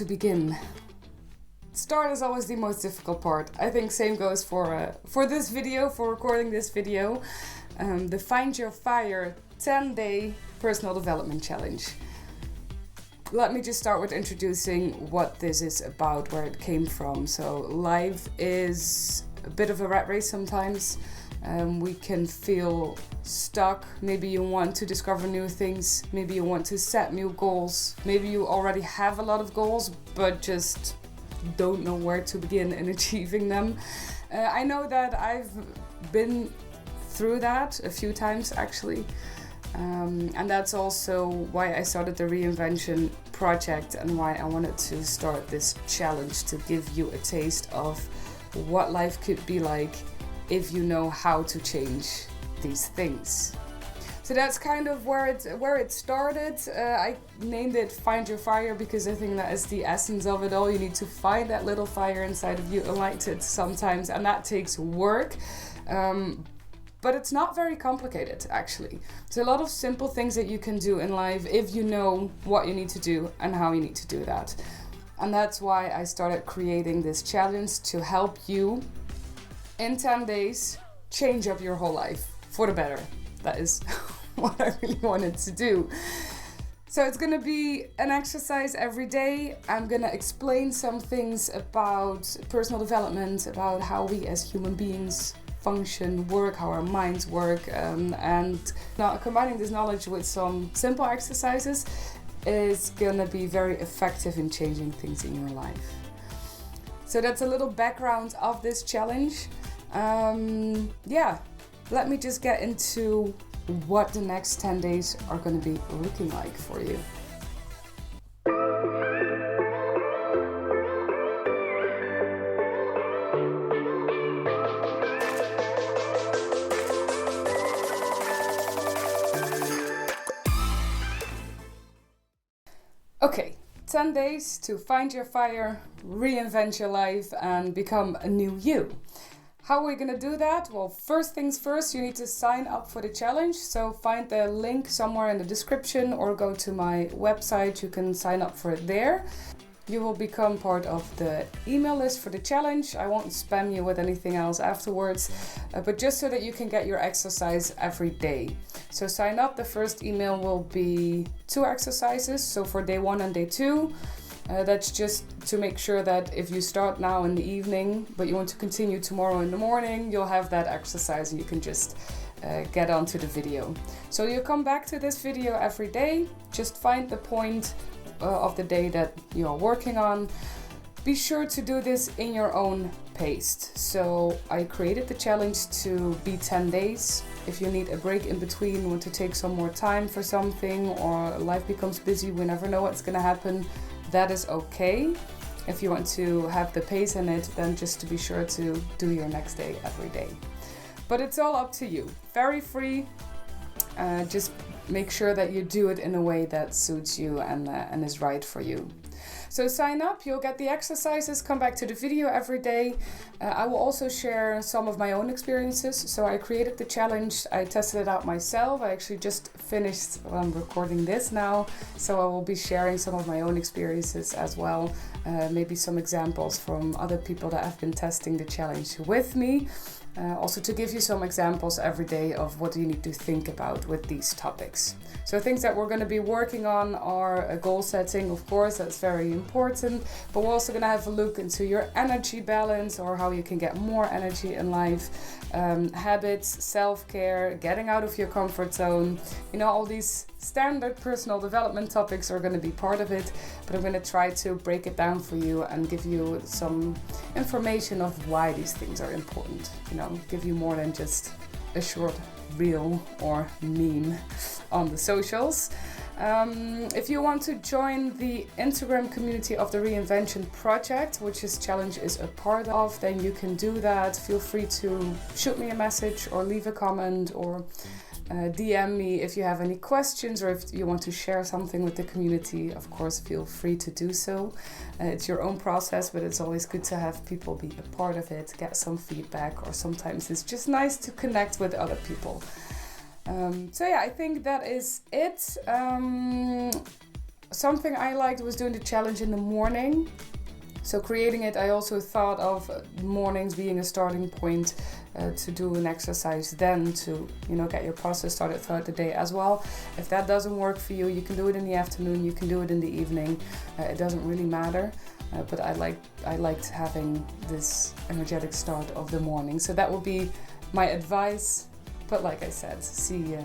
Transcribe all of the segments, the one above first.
to begin? Start is always the most difficult part. I think same goes for this video, for recording this video. The Find Your Fire 10-day personal development challenge. Let me just start with introducing what this is about, where it came from. So life is a bit of a rat race sometimes. We can feel stuck. Maybe you want to discover new things. Maybe you want to set new goals. Maybe you already have a lot of goals, but just don't know where to begin in achieving them. I know that I've been through that a few times actually. And that's also why I started the Reinvention project and why I wanted to start this challenge, to give you a taste of what life could be like if you know how to change these things. So that's kind of where it started. I named it Find Your Fire because I think that is the essence of it all. You need to find that little fire inside of you and light it sometimes, and that takes work. But it's not very complicated, actually. There's a lot of simple things that you can do in life if you know what you need to do and how you need to do that. And that's why I started creating this challenge to help you in 10 days change up your whole life for the better. That is what I really wanted to do. So it's gonna be an exercise every day. I'm gonna explain some things about personal development, about how we as human beings function, work, how our minds work, and now combining this knowledge with some simple exercises is gonna be very effective in changing things in your life. So that's a little background of this challenge. Let me just get into what the next 10 days are going to be looking like for you. Okay, 10 days to find your fire, reinvent your life, and become a new you. How are we going to do that? Well, first things first, you need to sign up for the challenge. So find the link somewhere in the description or go to my website. You can sign up for it there. You will become part of the email list for the challenge. I won't spam you with anything else afterwards, but just so that you can get your exercise every day. So sign up. The first email will be 2 exercises. So for day 1 and day 2. That's just to make sure that if you start now in the evening, but you want to continue tomorrow in the morning, you'll have that exercise and you can just get onto the video. So you come back to this video every day, just find the point of the day that you're working on. Be sure to do this in your own pace. So I created the challenge to be 10 days. If you need a break in between, want to take some more time for something, or life becomes busy, we never know what's going to happen, that is okay. If you want to have the pace in it, then just to be sure to do your next day every day. But it's all up to you. Very free. Just make sure that you do it in a way that suits you and is right for you. So sign up, you'll get the exercises, come back to the video every day. I will also share some of my own experiences. So I created the challenge, I tested it out myself. I actually just finished recording this now. So I will be sharing some of my own experiences as well. Maybe some examples from other people that have been testing the challenge with me. Also to give you some examples every day of what you need to think about with these topics. So things that we're going to be working on are goal setting, of course, that's very important, but we're also going to have a look into your energy balance, or how you can get more energy in life, habits, self-care, getting out of your comfort zone. You know, all these standard personal development topics are going to be part of it, but I'm going to try to break it down for you and give you some information of why these things are important. You know, give you more than just a short reel or meme on the socials. If you want to join the Instagram community of the Reinvention project, which this challenge is a part of, then you can do that. Feel free to shoot me a message or leave a comment, or DM me if you have any questions, or if you want to share something with the community. Of course, feel free to do so. It's your own process, but it's always good to have people be a part of it, get some feedback, or sometimes it's just nice to connect with other people. I think that is it. Something I liked was doing the challenge in the morning. So creating it, I also thought of mornings being a starting point to do an exercise, then to get your process started throughout the day as well. If that doesn't work for you, you can do it in the afternoon, you can do it in the evening. It doesn't really matter, but I liked having this energetic start of the morning. So that will be my advice. But like I said, see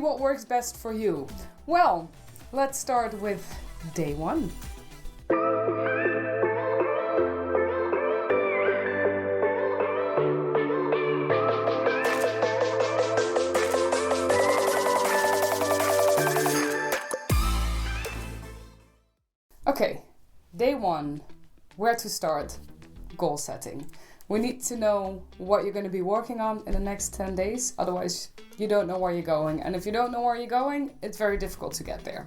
what works best for you. Well, let's start with day 1. Okay, day 1, where to start? Goal setting. We need to know what you're going to be working on in the next 10 days, otherwise you don't know where you're going. And if you don't know where you're going, it's very difficult to get there.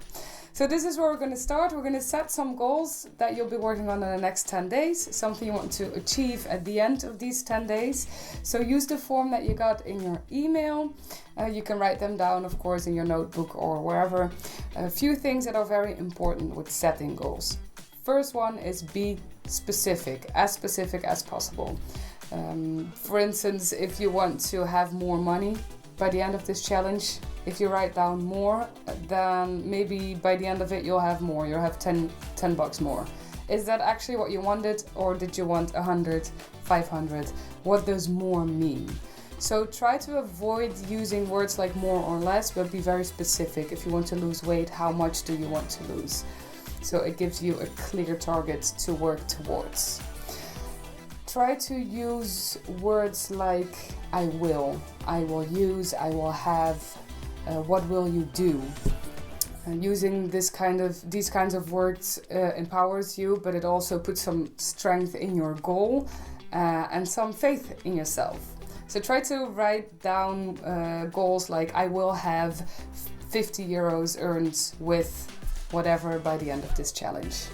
So this is where we're going to start. We're going to set some goals that you'll be working on in the next 10 days, something you want to achieve at the end of these 10 days. So use the form that you got in your email. You can write them down, of course, in your notebook or wherever. A few things that are very important with setting goals. First one is be specific as possible. For instance, if you want to have more money by the end of this challenge, if you write down more, then maybe by the end of it you'll have more. You'll have $10 more. Is that actually what you wanted, or did you want 100, 500? What does more mean? So try to avoid using words like more or less, but be very specific. If you want to lose weight, how much do you want to lose? So it gives you a clear target to work towards. Try to use words like I will use, I will have, what will you do? Using these kinds of words empowers you, but it also puts some strength in your goal and some faith in yourself. So try to write down goals like I will have 50 euros earned with whatever by the end of this challenge.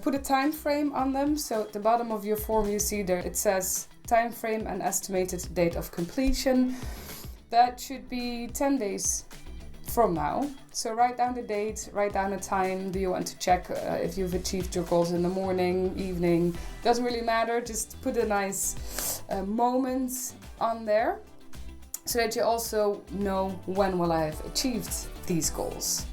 Put a time frame on them. So at the bottom of your form you see there it says time frame and estimated date of completion. That should be 10 days from now. So write down the date, write down a time. Do you want to check if you've achieved your goals in the morning, evening? Doesn't really matter, just put a nice moment on there so that you also know when will I have achieved these goals.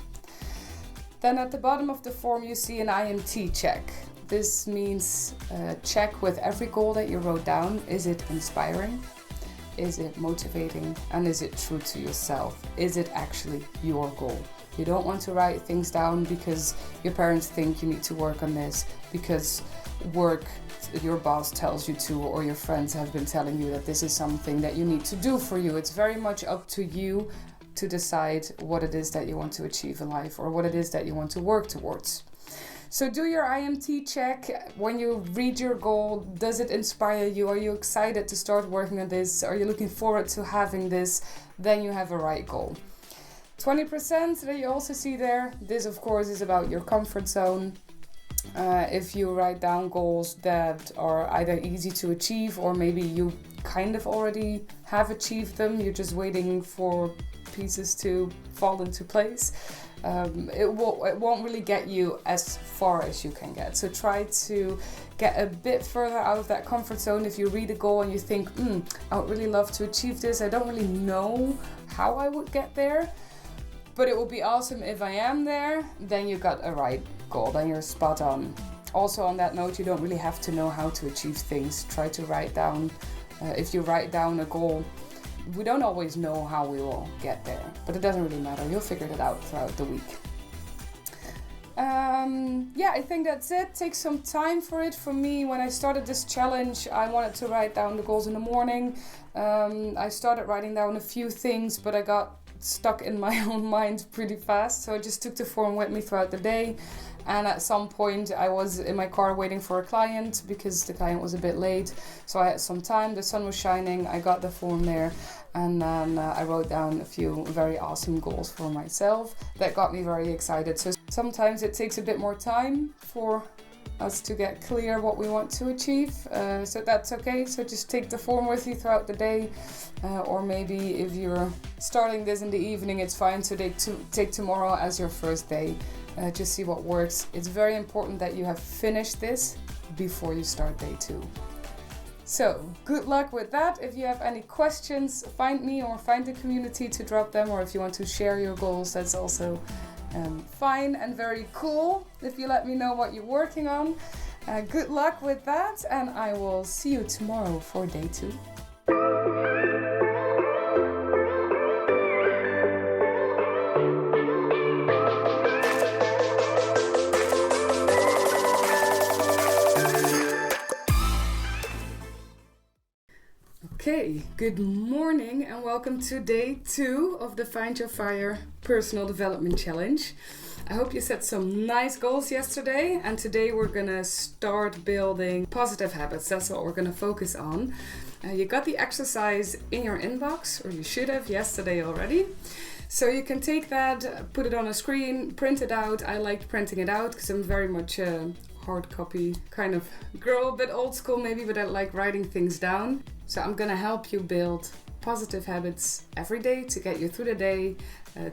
Then at the bottom of the form you see an IMT check. This means check with every goal that you wrote down. Is it inspiring? Is it motivating? And is it true to yourself? Is it actually your goal? You don't want to write things down because your parents think you need to work on this, because your boss tells you to, or your friends have been telling you that this is something that you need to do for you. It's very much up to you to decide what it is that you want to achieve in life, or what it is that you want to work towards. So do your IMT check. When you read your goal, does it inspire you? Are you excited to start working on this? Are you looking forward to having this? Then you have a right goal. 20% that you also see there, this of course is about your comfort zone. If you write down goals that are either easy to achieve, or maybe you kind of already have achieved them, you're just waiting for pieces to fall into place, it won't really get you as far as you can get. So try to get a bit further out of that comfort zone. If you read a goal and you think, I would really love to achieve this, I don't really know how I would get there, but it would be awesome if I am there, then you got a right goal, then you're spot on. Also on that note, you don't really have to know how to achieve things. Try to write down, if you write down a goal, we don't always know how we will get there, but it doesn't really matter. You'll figure it out throughout the week. I think that's it. Take some time for it. For me, when I started this challenge, I wanted to write down the goals in the morning. I started writing down a few things, but I got stuck in my own mind pretty fast. So I just took the form with me throughout the day. And at some point I was in my car waiting for a client because the client was a bit late. So I had some time, the sun was shining, I got the form there, and then I wrote down a few very awesome goals for myself that got me very excited. So sometimes it takes a bit more time for us to get clear what we want to achieve, so that's okay. So just take the form with you throughout the day, or maybe if you're starting this in the evening, it's fine to take tomorrow as your first day just see what works. It's very important that you have finished this before you start day 2. So good luck with that. If you have any questions, find me or find the community to drop them, or if you want to share your goals, that's also fine and very cool if you let me know what you're working on. Good luck with that, and I will see you tomorrow for day 2. Okay, good morning and welcome to day 2 of the Find Your Fire Personal Development Challenge. I hope you set some nice goals yesterday, and today we're gonna start building positive habits. That's what we're gonna focus on. You got the exercise in your inbox, or you should have yesterday already. So you can take that, put it on a screen, print it out. I liked printing it out because I'm very much a hard copy kind of girl, a bit old school maybe, but I like writing things down. So I'm gonna help you build positive habits every day to get you through the day,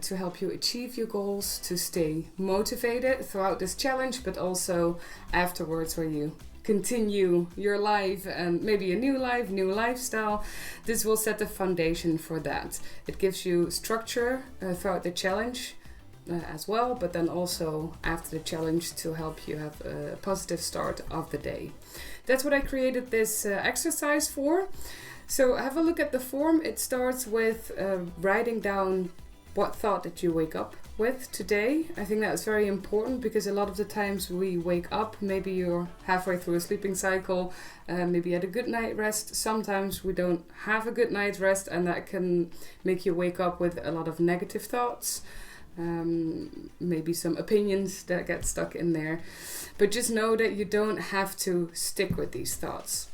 to help you achieve your goals, to stay motivated throughout this challenge, but also afterwards where you continue your life and maybe a new life, new lifestyle. This will set the foundation for that. It gives you structure throughout the challenge as well, but then also after the challenge to help you have a positive start of the day. That's what I created this exercise for. So have a look at the form. It starts with writing down what thought did you wake up with today. I think that's very important because a lot of the times we wake up, maybe you're halfway through a sleeping cycle, maybe you had a good night rest. Sometimes we don't have a good night's rest, and that can make you wake up with a lot of negative thoughts. Maybe some opinions that get stuck in there, but just know that you don't have to stick with these thoughts.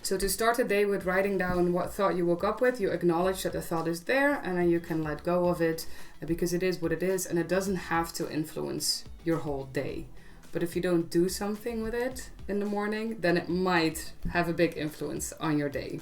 So to start the day with writing down what thought you woke up with, you acknowledge that the thought is there, and then you can let go of it because it is what it is, and it doesn't have to influence your whole day. But if you don't do something with it in the morning, then it might have a big influence on your day.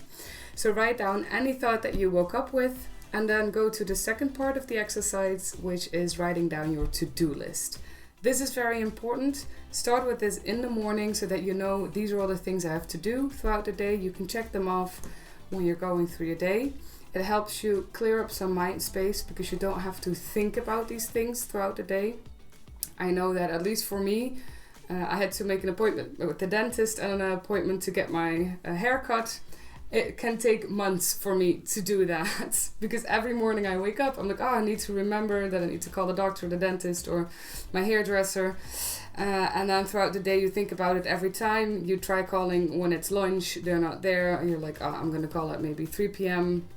So write down any thought that you woke up with, and then go to the second part of the exercise, which is writing down your to-do list. This is very important. Start with this in the morning so that you know these are all the things I have to do throughout the day. You can check them off when you're going through your day. It helps you clear up some mind space because you don't have to think about these things throughout the day. I know that at least for me, I had to make an appointment with the dentist and an appointment to get my hair cut. It can take months for me to do that because every morning I wake up, I'm like, I need to remember that I need to call the doctor, the dentist, or my hairdresser. And then throughout the day, you think about it every time. You try calling when it's lunch, they're not there. And you're like, I'm going to call at maybe 3 p.m.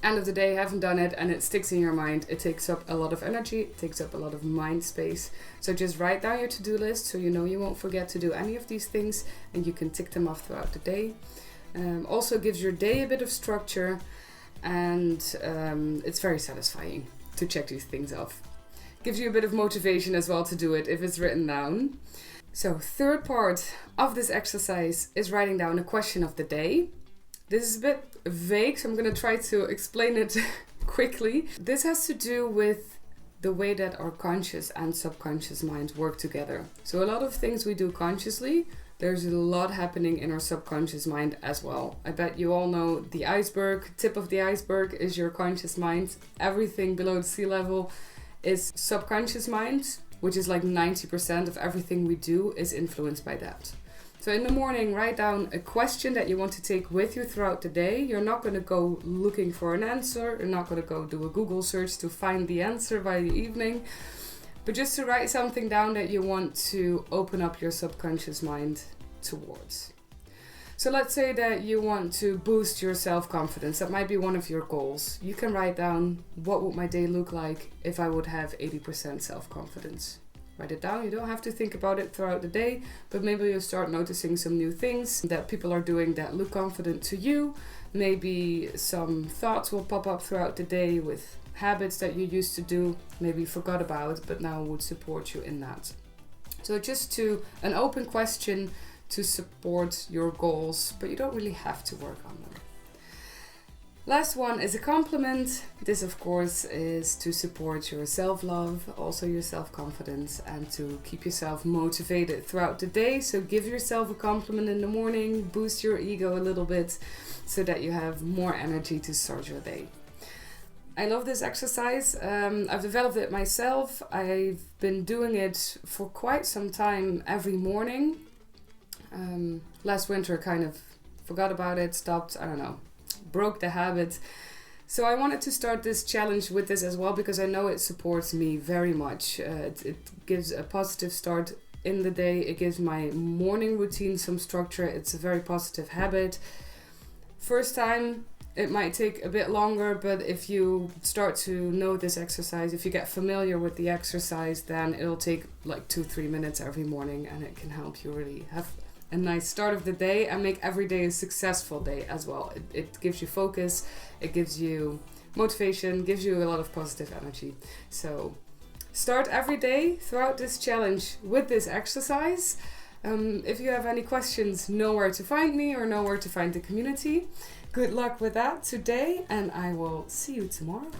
End of the day, haven't done it, and it sticks in your mind. It takes up a lot of energy. It takes up a lot of mind space. So just write down your to-do list so you know you won't forget to do any of these things, and you can tick them off throughout the day. Also gives your day a bit of structure, and it's very satisfying to check these things off. Gives you a bit of motivation as well to do it if it's written down. So third part of this exercise is writing down a question of the day. This is a bit vague, so I'm going to try to explain it quickly. This has to do with the way that our conscious and subconscious minds work together. So a lot of things we do consciously, there's a lot happening in our subconscious mind as well. I bet you all know the iceberg, tip of the iceberg is your conscious mind. Everything below the sea level is subconscious mind, which is like 90% of everything we do is influenced by that. So in the morning, write down a question that you want to take with you throughout the day. You're not going to go looking for an answer. You're not going to go do a Google search to find the answer by the evening. But just to write something down that you want to open up your subconscious mind towards. So let's say that you want to boost your self-confidence. That might be one of your goals. You can write down, what would my day look like if I would have 80% self-confidence? Write it down. You don't have to think about it throughout the day, but maybe you'll start noticing some new things that people are doing that look confident to you. Maybe some thoughts will pop up throughout the day with habits that you used to do, maybe forgot about, but now would support you in that. So just an open question to support your goals, but you don't really have to work on them. Last one is a compliment. This, of course, is to support your self-love, also your self-confidence, and to keep yourself motivated throughout the day. So give yourself a compliment in the morning, boost your ego a little bit so that you have more energy to start your day. I love this exercise. I've developed it myself. I've been doing it for quite some time every morning. Last winter I kind of forgot about it, stopped, broke the habit. So I wanted to start this challenge with this as well because I know it supports me very much. It gives a positive start in the day. It gives my morning routine some structure. It's a very positive habit. First time, it might take a bit longer, but if you start to know this exercise, if you get familiar with the exercise, then it'll take like 2-3 minutes every morning, and it can help you really have a nice start of the day and make every day a successful day as well. It gives you focus, it gives you motivation, gives you a lot of positive energy. So start every day throughout this challenge with this exercise. If you have any questions, know where to find me or know where to find the community. Good luck with that today, and I will see you tomorrow.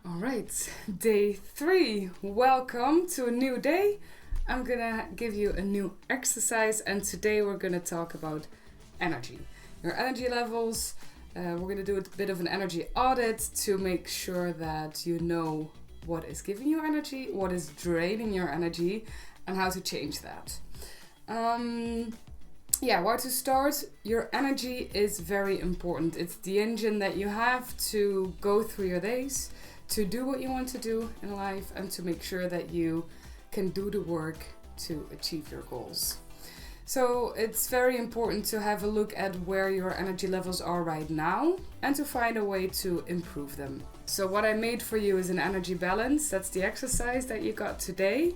All right, day 3. Welcome to a new day. I'm gonna give you a new exercise, and today we're gonna talk about energy. Your energy levels. We're gonna do a bit of an energy audit to make sure that you know what is giving you energy, what is draining your energy, and how to change that. Where to start? Your energy is very important. It's the engine that you have to go through your days, to do what you want to do in life, and to make sure that you can do the work to achieve your goals. So it's very important to have a look at where your energy levels are right now and to find a way to improve them. So what I made for you is an energy balance. That's the exercise that you got today.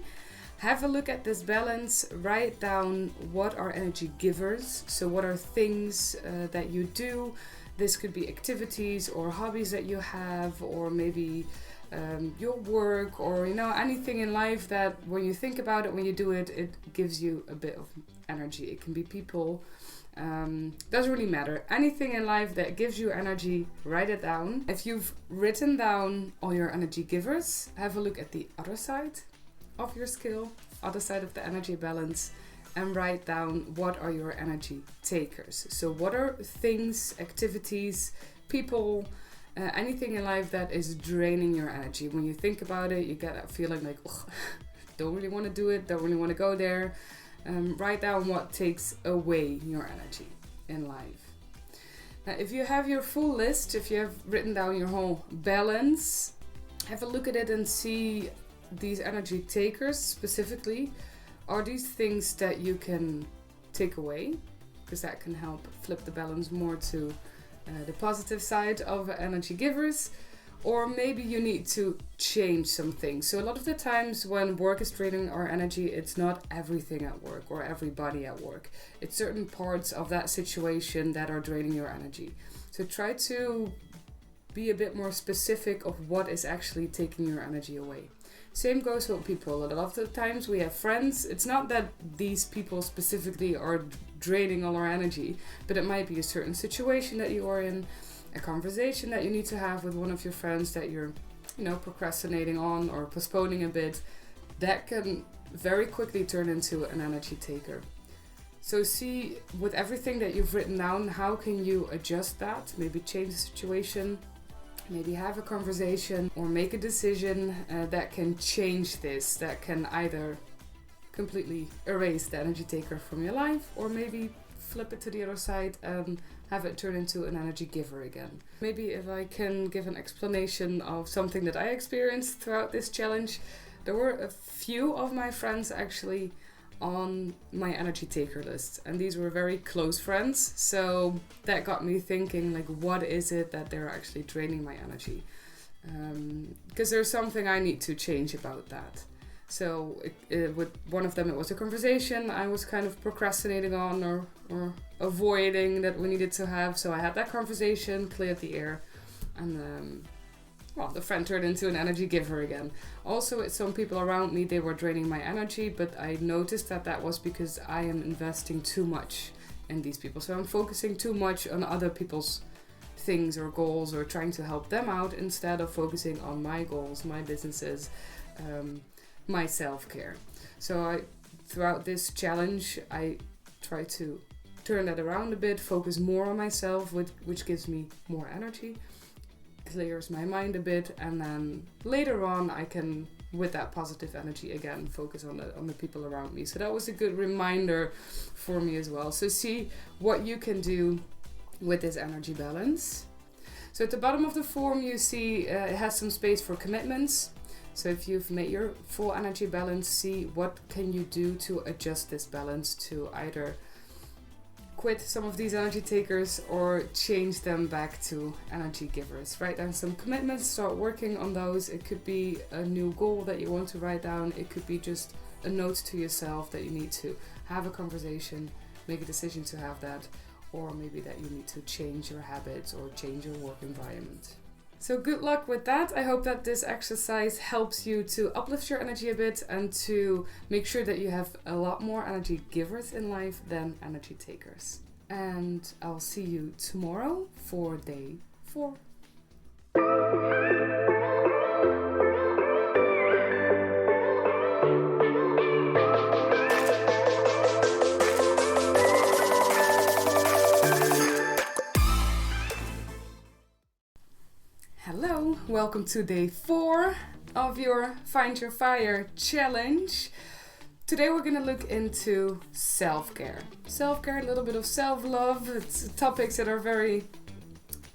Have a look at this balance, write down what are energy givers. So what are things that you do. This could be activities or hobbies that you have, or maybe your work, or anything in life that when you think about it, when you do it, it gives you a bit of energy. It can be people, doesn't really matter. Anything in life that gives you energy, write it down. If you've written down all your energy givers, have a look at the other side of your scale, other side of the energy balance, and write down what are your energy takers. So what are things, activities, people, anything in life that is draining your energy. When you think about it, you get that feeling like, don't really want to do it, don't really want to go there. Write down what takes away your energy in life. Now, if you have your full list, if you have written down your whole balance, have a look at it and see these energy takers specifically. Are these things that you can take away? Because that can help flip the balance more to the positive side of energy givers. Or maybe you need to change some things. So a lot of the times when work is draining our energy, it's not everything at work or everybody at work. It's certain parts of that situation that are draining your energy. So try to be a bit more specific of what is actually taking your energy away. Same goes with people. A lot of the times we have friends. It's not that these people specifically are draining all our energy, but it might be a certain situation that you are in, a conversation that you need to have with one of your friends that you're, procrastinating on or postponing a bit. That can very quickly turn into an energy taker. So see, with everything that you've written down, how can you adjust that? Maybe change the situation. Maybe have a conversation or make a decision that can change this, that can either completely erase the energy taker from your life, or maybe flip it to the other side and have it turn into an energy giver again. Maybe if I can give an explanation of something that I experienced throughout this challenge, there were a few of my friends actually on my energy taker list, and these were very close friends, so that got me thinking, like, what is it that they're actually draining my energy, because there's something I need to change about that. So with one of them, it was a conversation I was kind of procrastinating on or avoiding that we needed to have. So I had that conversation, cleared the air, and the friend turned into an energy giver again. Also, with some people around me, they were draining my energy, but I noticed that was because I am investing too much in these people. So I'm focusing too much on other people's things or goals or trying to help them out instead of focusing on my goals, my businesses, my self-care. So throughout this challenge, I try to turn that around a bit, focus more on myself, which gives me more energy, clears my mind a bit, and then later on I can, with that positive energy again, focus on the people around me. So that was a good reminder for me as well. So see what you can do with this energy balance. So at the bottom of the form you see it has some space for commitments. So if you've made your full energy balance, see what can you do to adjust this balance to either quit some of these energy takers or change them back to energy givers. Write down some commitments, start working on those. It could be a new goal that you want to write down. It could be just a note to yourself that you need to have a conversation, make a decision to have that, or maybe that you need to change your habits or change your work environment. So good luck with that. I hope that this exercise helps you to uplift your energy a bit and to make sure that you have a lot more energy givers in life than energy takers. And I'll see you tomorrow for day 4. Hello, welcome to day 4 of your Find Your Fire challenge. Today we're going to look into self-care. Self-care, a little bit of self-love. It's topics that are very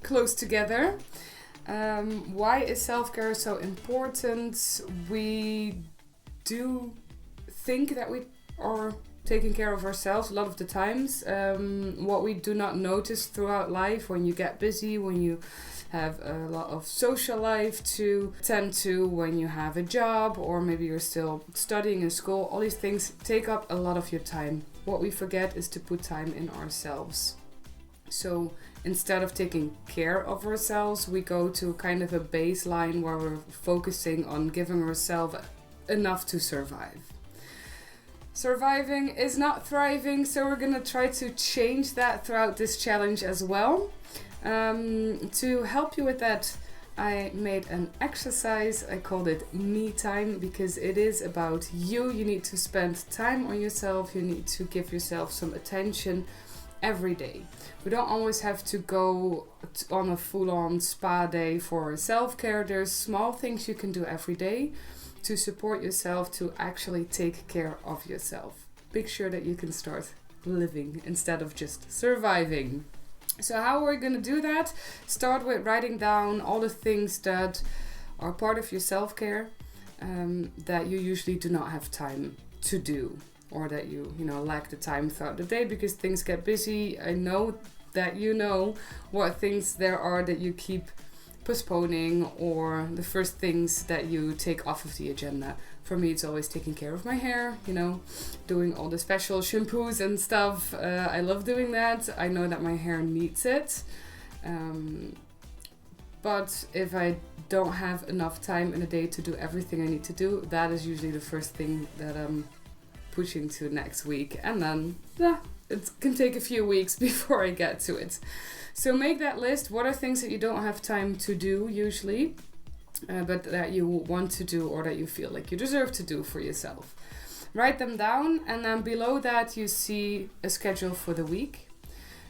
close together. Why is self-care so important? We do think that we are taking care of ourselves a lot of the times. What we do not notice throughout life, when you get busy, when you have a lot of social life to tend to, when you have a job, or maybe you're still studying in school, all these things take up a lot of your time. What we forget is to put time in ourselves. So instead of taking care of ourselves, we go to kind of a baseline where we're focusing on giving ourselves enough to survive. Surviving is not thriving, so we're gonna try to change that throughout this challenge as well. To help you with that, I made an exercise. I called it me time because it is about you. You need to spend time on yourself. You need to give yourself some attention every day. We don't always have to go on a full-on spa day for self-care. There's small things you can do every day to support yourself, to actually take care of yourself. Make sure that you can start living instead of just surviving. So how are we going to do that? Start with writing down all the things that are part of your self-care that you usually do not have time to do, or that you lack the time throughout the day because things get busy. I know that you know what things there are that you keep postponing, or the first things that you take off of the agenda. For me, it's always taking care of my hair, doing all the special shampoos and stuff. I love doing that. I know that my hair needs it. But if I don't have enough time in a day to do everything I need to do, that is usually the first thing that I'm pushing to next week. And then it can take a few weeks before I get to it. So make that list. What are things that you don't have time to do usually, but that you want to do or that you feel like you deserve to do for yourself? Write them down, and then below that you see a schedule for the week.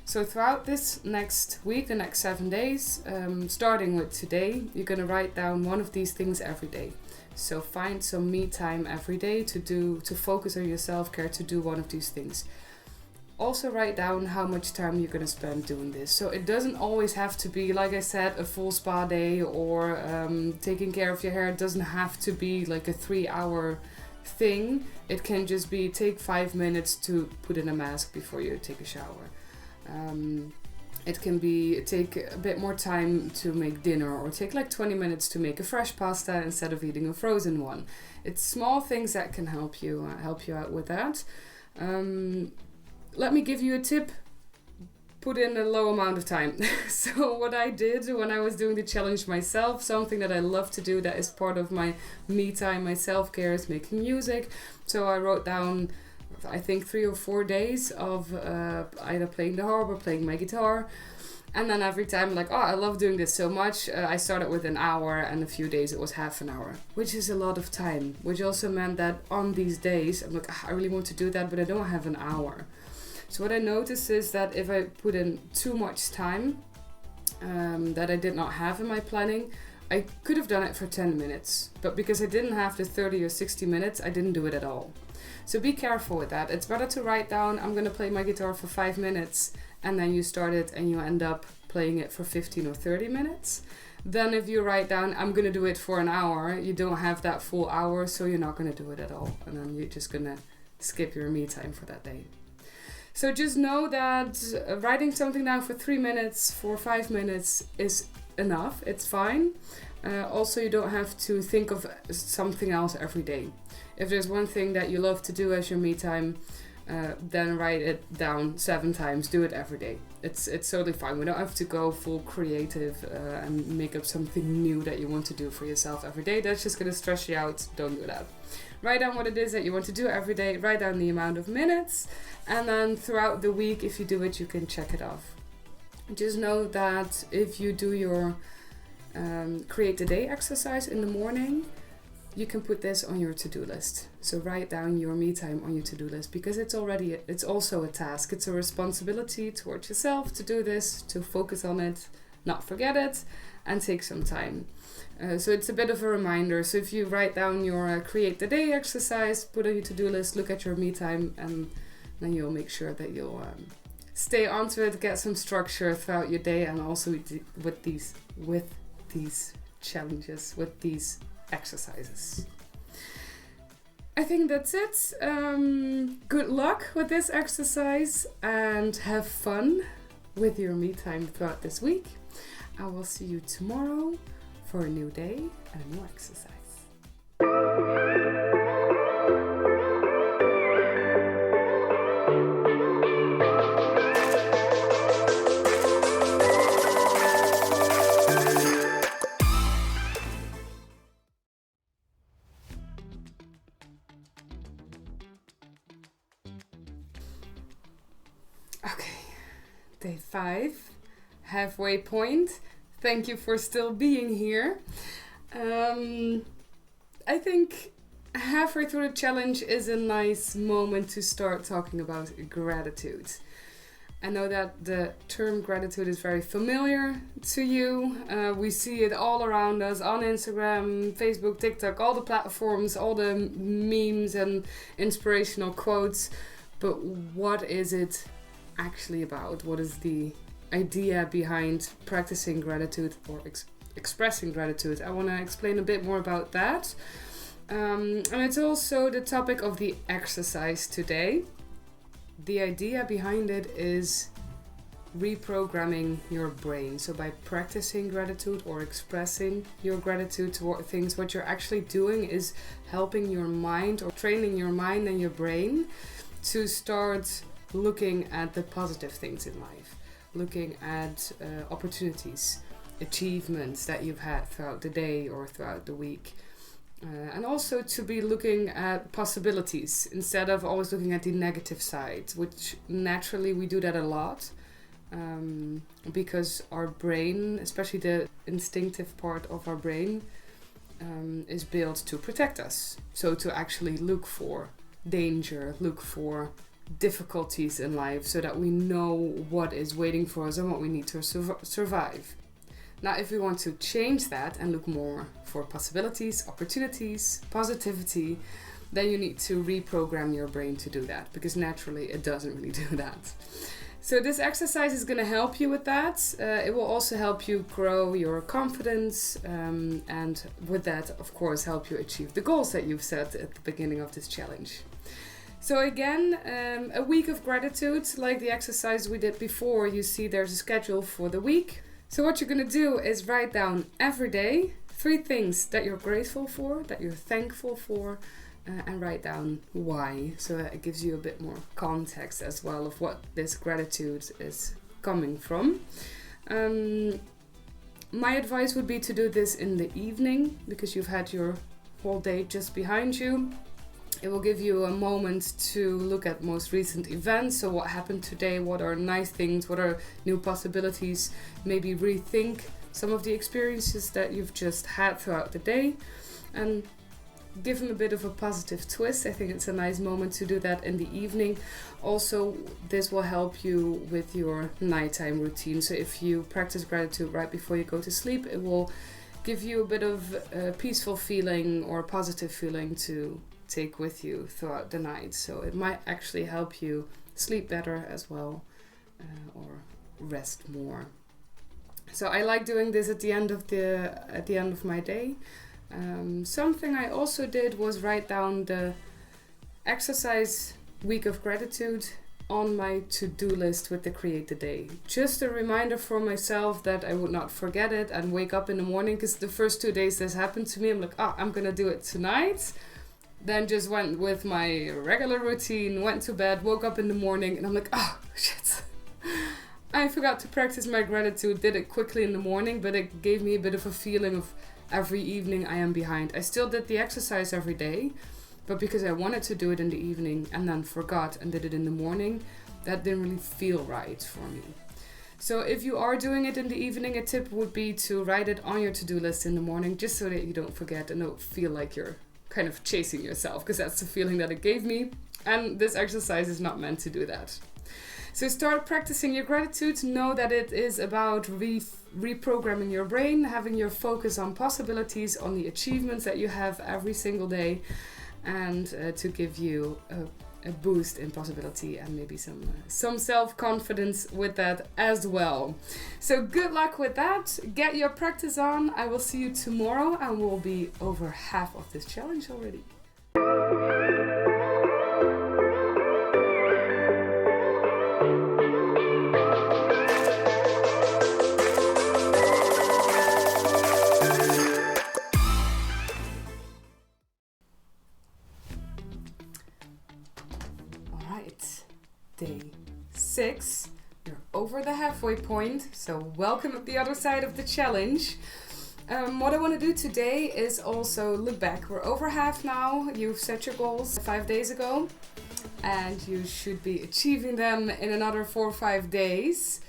So throughout this next week, the next 7 days, starting with today, you're going to write down one of these things every day. So find some me time every day to focus on your self-care, to do one of these things. Also write down how much time you're going to spend doing this. So it doesn't always have to be, like I said, a full spa day or taking care of your hair. It doesn't have to be like a 3-hour thing. It can just be take 5 minutes to put in a mask before you take a shower. It can be take a bit more time to make dinner, or take like 20 minutes to make a fresh pasta instead of eating a frozen one. It's small things that can help you out with that. Let me give you a tip. Put in a low amount of time. So what I did when I was doing the challenge myself, something that I love to do that is part of my me time, my self-care, is making music. So I wrote down, I think 3 or 4 days of either playing the harp or playing my guitar. And then every time, like, I love doing this so much. I started with an hour, and a few days it was half an hour, which is a lot of time. Which also meant that on these days, I'm like, I really want to do that, but I don't have an hour. So what I noticed is that if I put in too much time that I did not have in my planning, I could have done it for 10 minutes. But because I didn't have the 30 or 60 minutes, I didn't do it at all. So be careful with that. It's better to write down, I'm going to play my guitar for 5 minutes, and then you start it and you end up playing it for 15 or 30 minutes. Then if you write down, I'm going to do it for an hour, you don't have that full hour, so you're not going to do it at all. And then you're just going to skip your me time for that day. So just know that writing something down for 3 minutes, for 5 minutes is enough. It's fine. Also, you don't have to think of something else every day. If there's one thing that you love to do as your me time, then write it down 7 times. Do it every day. It's totally fine. We don't have to go full creative and make up something new that you want to do for yourself every day. That's just going to stress you out. Don't do that. Write down what it is that you want to do every day. Write down the amount of minutes. And then throughout the week, if you do it, you can check it off. Just know that if you do your create the day exercise in the morning, you can put this on your to-do list. So write down your me time on your to-do list, because it's also a task. It's a responsibility towards yourself to do this, to focus on it, not forget it, and take some time. So it's a bit of a reminder. So if you write down your create the day exercise, put on your to-do list, look at your me time, and then you'll make sure that you'll stay onto it, get some structure throughout your day, and also with these challenges, with these exercises. I think that's it. Good luck with this exercise, and have fun with your me time throughout this week. I will see you tomorrow for a new day and a new exercise. Okay, day 5, halfway point. Thank you for still being here. I think halfway through the challenge is a nice moment to start talking about gratitude. I know that the term gratitude is very familiar to you. We see it all around us on Instagram, Facebook, TikTok, all the platforms, all the memes and inspirational quotes. But what is it actually about? What is the idea behind practicing gratitude or expressing gratitude? I want to explain a bit more about that. And it's also the topic of the exercise today. The idea behind it is reprogramming your brain. So by practicing gratitude or expressing your gratitude toward things, what you're actually doing is helping your mind or training your mind and your brain to start looking at the positive things in life, looking at opportunities, achievements that you've had throughout the day or throughout the week. And also to be looking at possibilities instead of always looking at the negative side, which naturally we do that a lot because our brain, especially the instinctive part of our brain, is built to protect us. So to actually look for danger, look for difficulties in life so that we know what is waiting for us and what we need to survive. Now, if we want to change that and look more for possibilities, opportunities, positivity, then you need to reprogram your brain to do that, because naturally it doesn't really do that. So this exercise is going to help you with that. It will also help you grow your confidence and with that, of course, help you achieve the goals that you've set at the beginning of this challenge. So So again, a week of gratitude, like the exercise we did before. You see there's a schedule for the week. So what you're going to do is write down every day 3 things that you're grateful for, that you're thankful for, and write down why. So it gives you a bit more context as well of what this gratitude is coming from. My advice would be to do this in the evening because you've had your whole day just behind you. It will give you a moment to look at most recent events. So what happened today? What are nice things? What are new possibilities? Maybe rethink some of the experiences that you've just had throughout the day and give them a bit of a positive twist. I think it's a nice moment to do that in the evening. Also, this will help you with your nighttime routine. So if you practice gratitude right before you go to sleep, it will give you a bit of a peaceful feeling or a positive feeling to take with you throughout the night. So it might actually help you sleep better as well, or rest more. So I like doing this at the end of my day. Something I also did was write down the exercise week of gratitude on my to-do list with the create the day. Just a reminder for myself that I would not forget it and wake up in the morning, because the first 2 days this happened to me. I'm like, I'm gonna do it tonight. Then just went with my regular routine, went to bed, woke up in the morning, and I'm like, shit. I forgot to practice my gratitude, did it quickly in the morning, but it gave me a bit of a feeling of every evening I am behind. I still did the exercise every day, but because I wanted to do it in the evening and then forgot and did it in the morning, that didn't really feel right for me. So if you are doing it in the evening, a tip would be to write it on your to-do list in the morning, just so that you don't forget and don't feel like you're kind of chasing yourself, because that's the feeling that it gave me. And this exercise is not meant to do that. So start practicing your gratitude. Know that it is about reprogramming your brain, having your focus on possibilities, on the achievements that you have every single day, and to give you a boost in possibility and maybe some self-confidence with that as well. So good luck with that. Get your practice on. I will see you tomorrow and we'll be over half of this challenge already. Day 6, you're over the halfway point, so welcome at the other side of the challenge. What I want to do today is also look back. We're over half now. You've set your goals 5 days ago and you should be achieving them in another 4 or 5 days.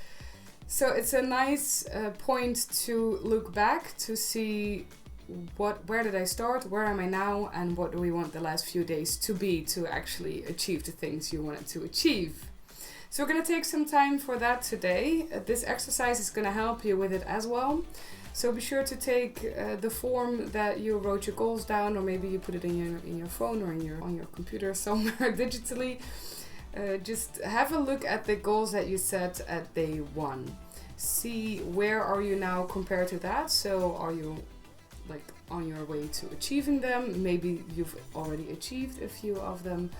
So it's a nice point to look back to see where did I start, where am I now, and what do we want the last few days to be to actually achieve the things you wanted to achieve. So we're going to take some time for that today. This exercise is going to help you with it as well. So be sure to take the form that you wrote your goals down, or maybe you put it in your phone or on your computer somewhere digitally. Just have a look at the goals that you set at day 1. See where are you now compared to that. So are you on your way to achieving them? Maybe you've already achieved a few of them.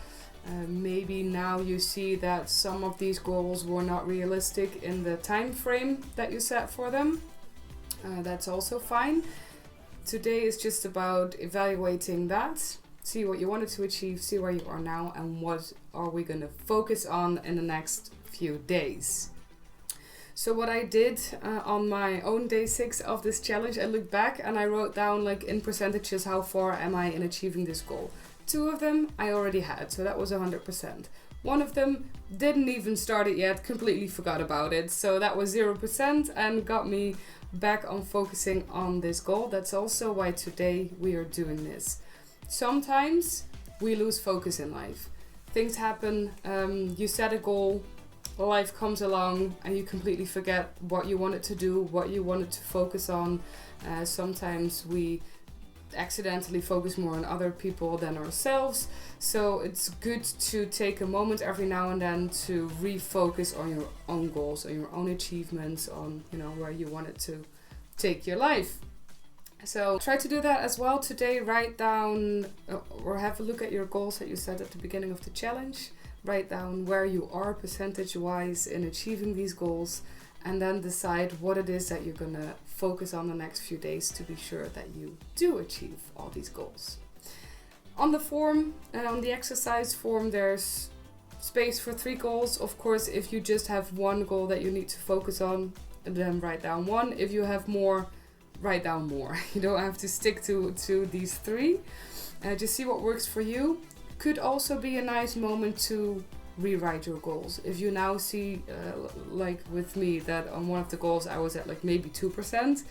Maybe now you see that some of these goals were not realistic in the time frame that you set for them. That's also fine. Today is just about evaluating that. See what you wanted to achieve, see where you are now, and what are we going to focus on in the next few days. So what I did on my own day 6 of this challenge, I looked back and I wrote down in percentages how far am I in achieving this goal. 2 of them I already had, so that was 100%. 1 of them didn't even start it yet, completely forgot about it, so that was 0% and got me back on focusing on this goal. That's also why today we are doing this. Sometimes we lose focus in life. Things happen, you set a goal, life comes along and you completely forget what you wanted to do, what you wanted to focus on. Sometimes we accidentally focus more on other people than ourselves. So it's good to take a moment every now and then to refocus on your own goals, on your own achievements, on where you wanted to take your life. So try to do that as well today. Write down or have a look at your goals that you set at the beginning of the challenge. Write down where you are percentage-wise in achieving these goals, and then decide what it is that you're going to focus on the next few days to be sure that you do achieve all these goals. On the form, on the exercise form, there's space for 3 goals. Of course, if you just have one goal that you need to focus on, then write down 1. If you have more, write down more. You don't have to stick to these 3. Just see what works for you. Could also be a nice moment to rewrite your goals. If you now see, like with me, that on one of the goals I was at like maybe 2%.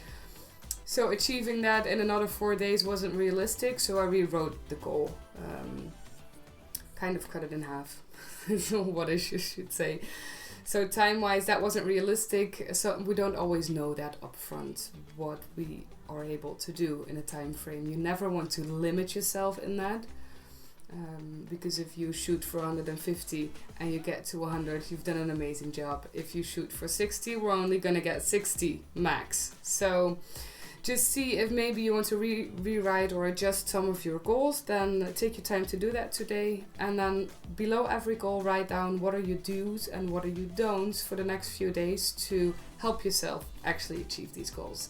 So achieving that in another 4 days wasn't realistic, so I rewrote the goal. Kind of cut it in half. What I should say. So time-wise, that wasn't realistic. So we don't always know that upfront, what we are able to do in a time frame. You never want to limit yourself in that. Because if you shoot for 150 and you get to 100, you've done an amazing job. If you shoot for 60, we're only going to get 60 max. So just see if maybe you want to rewrite or adjust some of your goals. Then take your time to do that today. And then below every goal, write down what are your do's and what are your don'ts for the next few days to help yourself actually achieve these goals.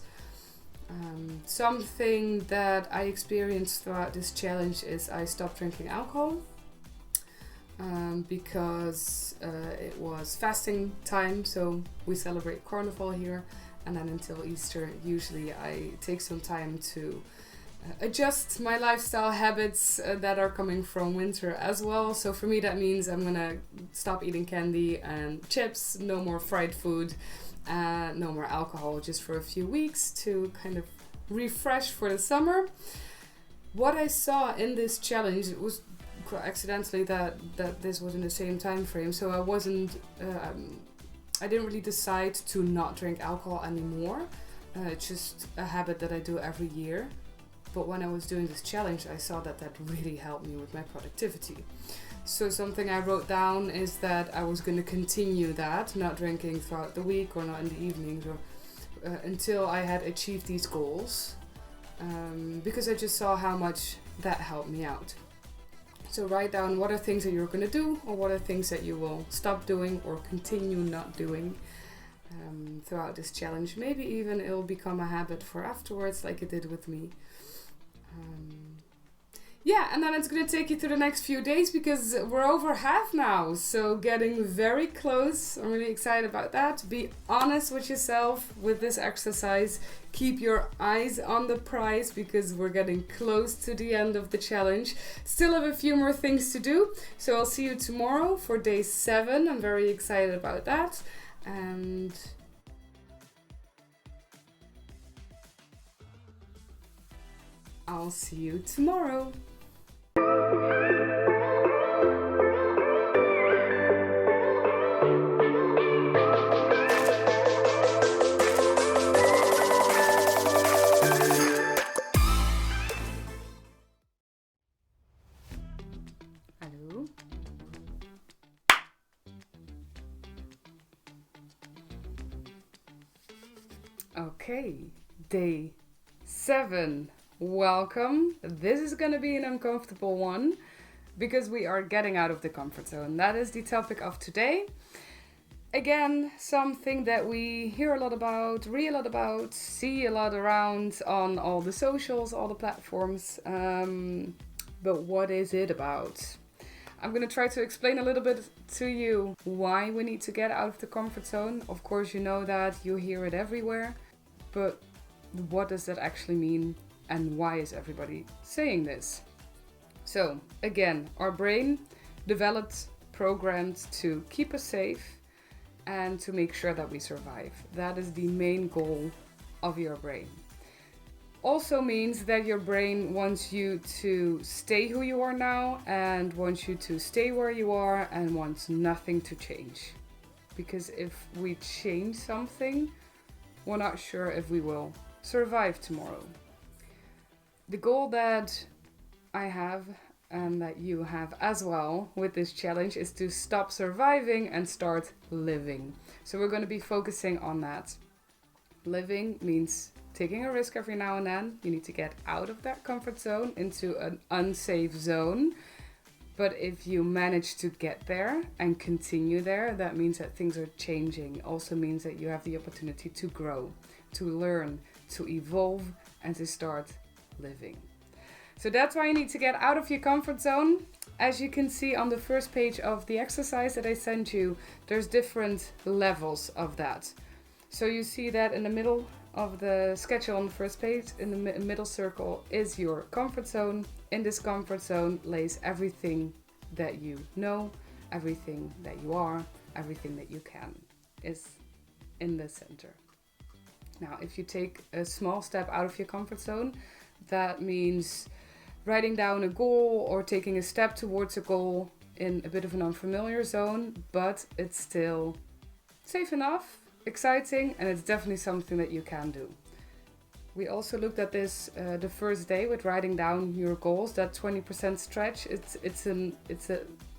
Something that I experienced throughout this challenge is I stopped drinking alcohol because it was fasting time, so we celebrate Carnival here, and then until Easter usually I take some time to adjust my lifestyle habits that are coming from winter as well. So for me that means I'm gonna stop eating candy and chips, no more fried food, no more alcohol, just for a few weeks to kind of refresh for the summer. What I saw in this challenge, it was accidentally that this was in the same time frame, so I didn't really decide to not drink alcohol anymore. It's just a habit that I do every year. But when I was doing this challenge, I saw that really helped me with my productivity. So something I wrote down is that I was going to continue that, not drinking throughout the week or not in the evenings, or until I had achieved these goals, because I just saw how much that helped me out. So write down what are things that you're going to do, or what are things that you will stop doing or continue not doing throughout this challenge. Maybe even it'll become a habit for afterwards, like it did with me. And then it's going to take you through the next few days because we're over half now. So getting very close. I'm really excited about that. Be honest with yourself with this exercise. Keep your eyes on the prize because we're getting close to the end of the challenge. Still have a few more things to do. So I'll see you tomorrow for day 7. I'm very excited about that. And I'll see you tomorrow. Hello. Okay, day 7. Welcome. This is going to be an uncomfortable one because we are getting out of the comfort zone. That is the topic of today. Again, something that we hear a lot about, read a lot about, see a lot around on all the socials, all the platforms. But what is it about? I'm going to try to explain a little bit to you why we need to get out of the comfort zone. Of course, you know that, you hear it everywhere. But what does that actually mean? And why is everybody saying this? So again, our brain developed, programmed to keep us safe and to make sure that we survive. That is the main goal of your brain. Also means that your brain wants you to stay who you are now and wants you to stay where you are and wants nothing to change. Because if we change something, we're not sure if we will survive tomorrow. The goal that I have and that you have as well with this challenge is to stop surviving and start living. So we're going to be focusing on that. Living means taking a risk every now and then. You need to get out of that comfort zone into an unsafe zone. But if you manage to get there and continue there, that means that things are changing. Also means that you have the opportunity to grow, to learn, to evolve, and to start living. So that's why you need to get out of your comfort zone. As you can see on the first page of the exercise that I sent you, there's different levels of that. So you see that in the middle of the schedule on the first page, in the middle circle is your comfort zone. In this comfort zone lays everything that you know, everything that you are, everything that you can is in the center. Now, if you take a small step out of your comfort zone, that means writing down a goal or taking a step towards a goal in a bit of an unfamiliar zone, but it's still safe enough, exciting, and it's definitely something that you can do. We also looked at this the first day with writing down your goals. That 20% stretch, it's an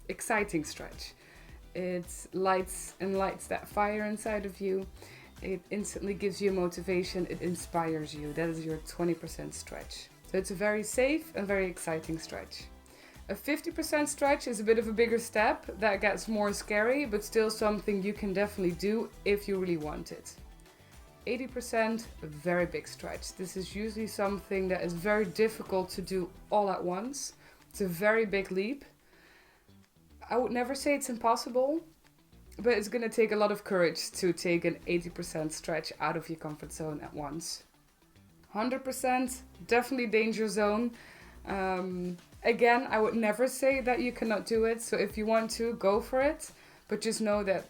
exciting stretch. It lights that fire inside of you. It instantly gives you motivation. It inspires you. That is your 20% stretch. So it's a very safe and very exciting stretch. A 50% stretch is a bit of a bigger step. That gets more scary, but still something you can definitely do if you really want it. 80%, a very big stretch. This is usually something that is very difficult to do all at once. It's a very big leap. I would never say it's impossible, but it's going to take a lot of courage to take an 80% stretch out of your comfort zone at once. 100%, definitely danger zone. Again, I would never say that you cannot do it. So if you want to, go for it. But just know that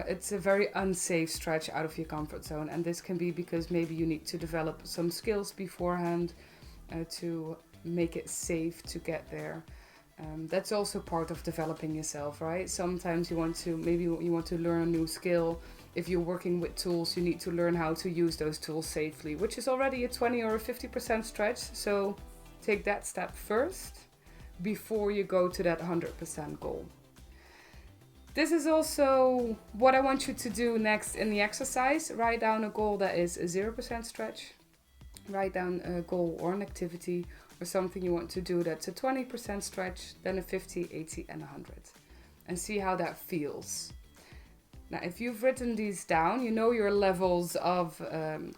it's a very unsafe stretch out of your comfort zone. And this can be because maybe you need to develop some skills beforehand to make it safe to get there. That's also part of developing yourself, right? Sometimes you want to learn a new skill. If you're working with tools, you need to learn how to use those tools safely, which is already a 20 or a 50% stretch. So take that step first before you go to that 100% goal. This is also what I want you to do next in the exercise. Write down a goal that is a 0% stretch. Write down a goal or an activity or something you want to do that's a 20% stretch, then a 50, 80 and 100. And see how that feels. Now, if you've written these down, you know your levels of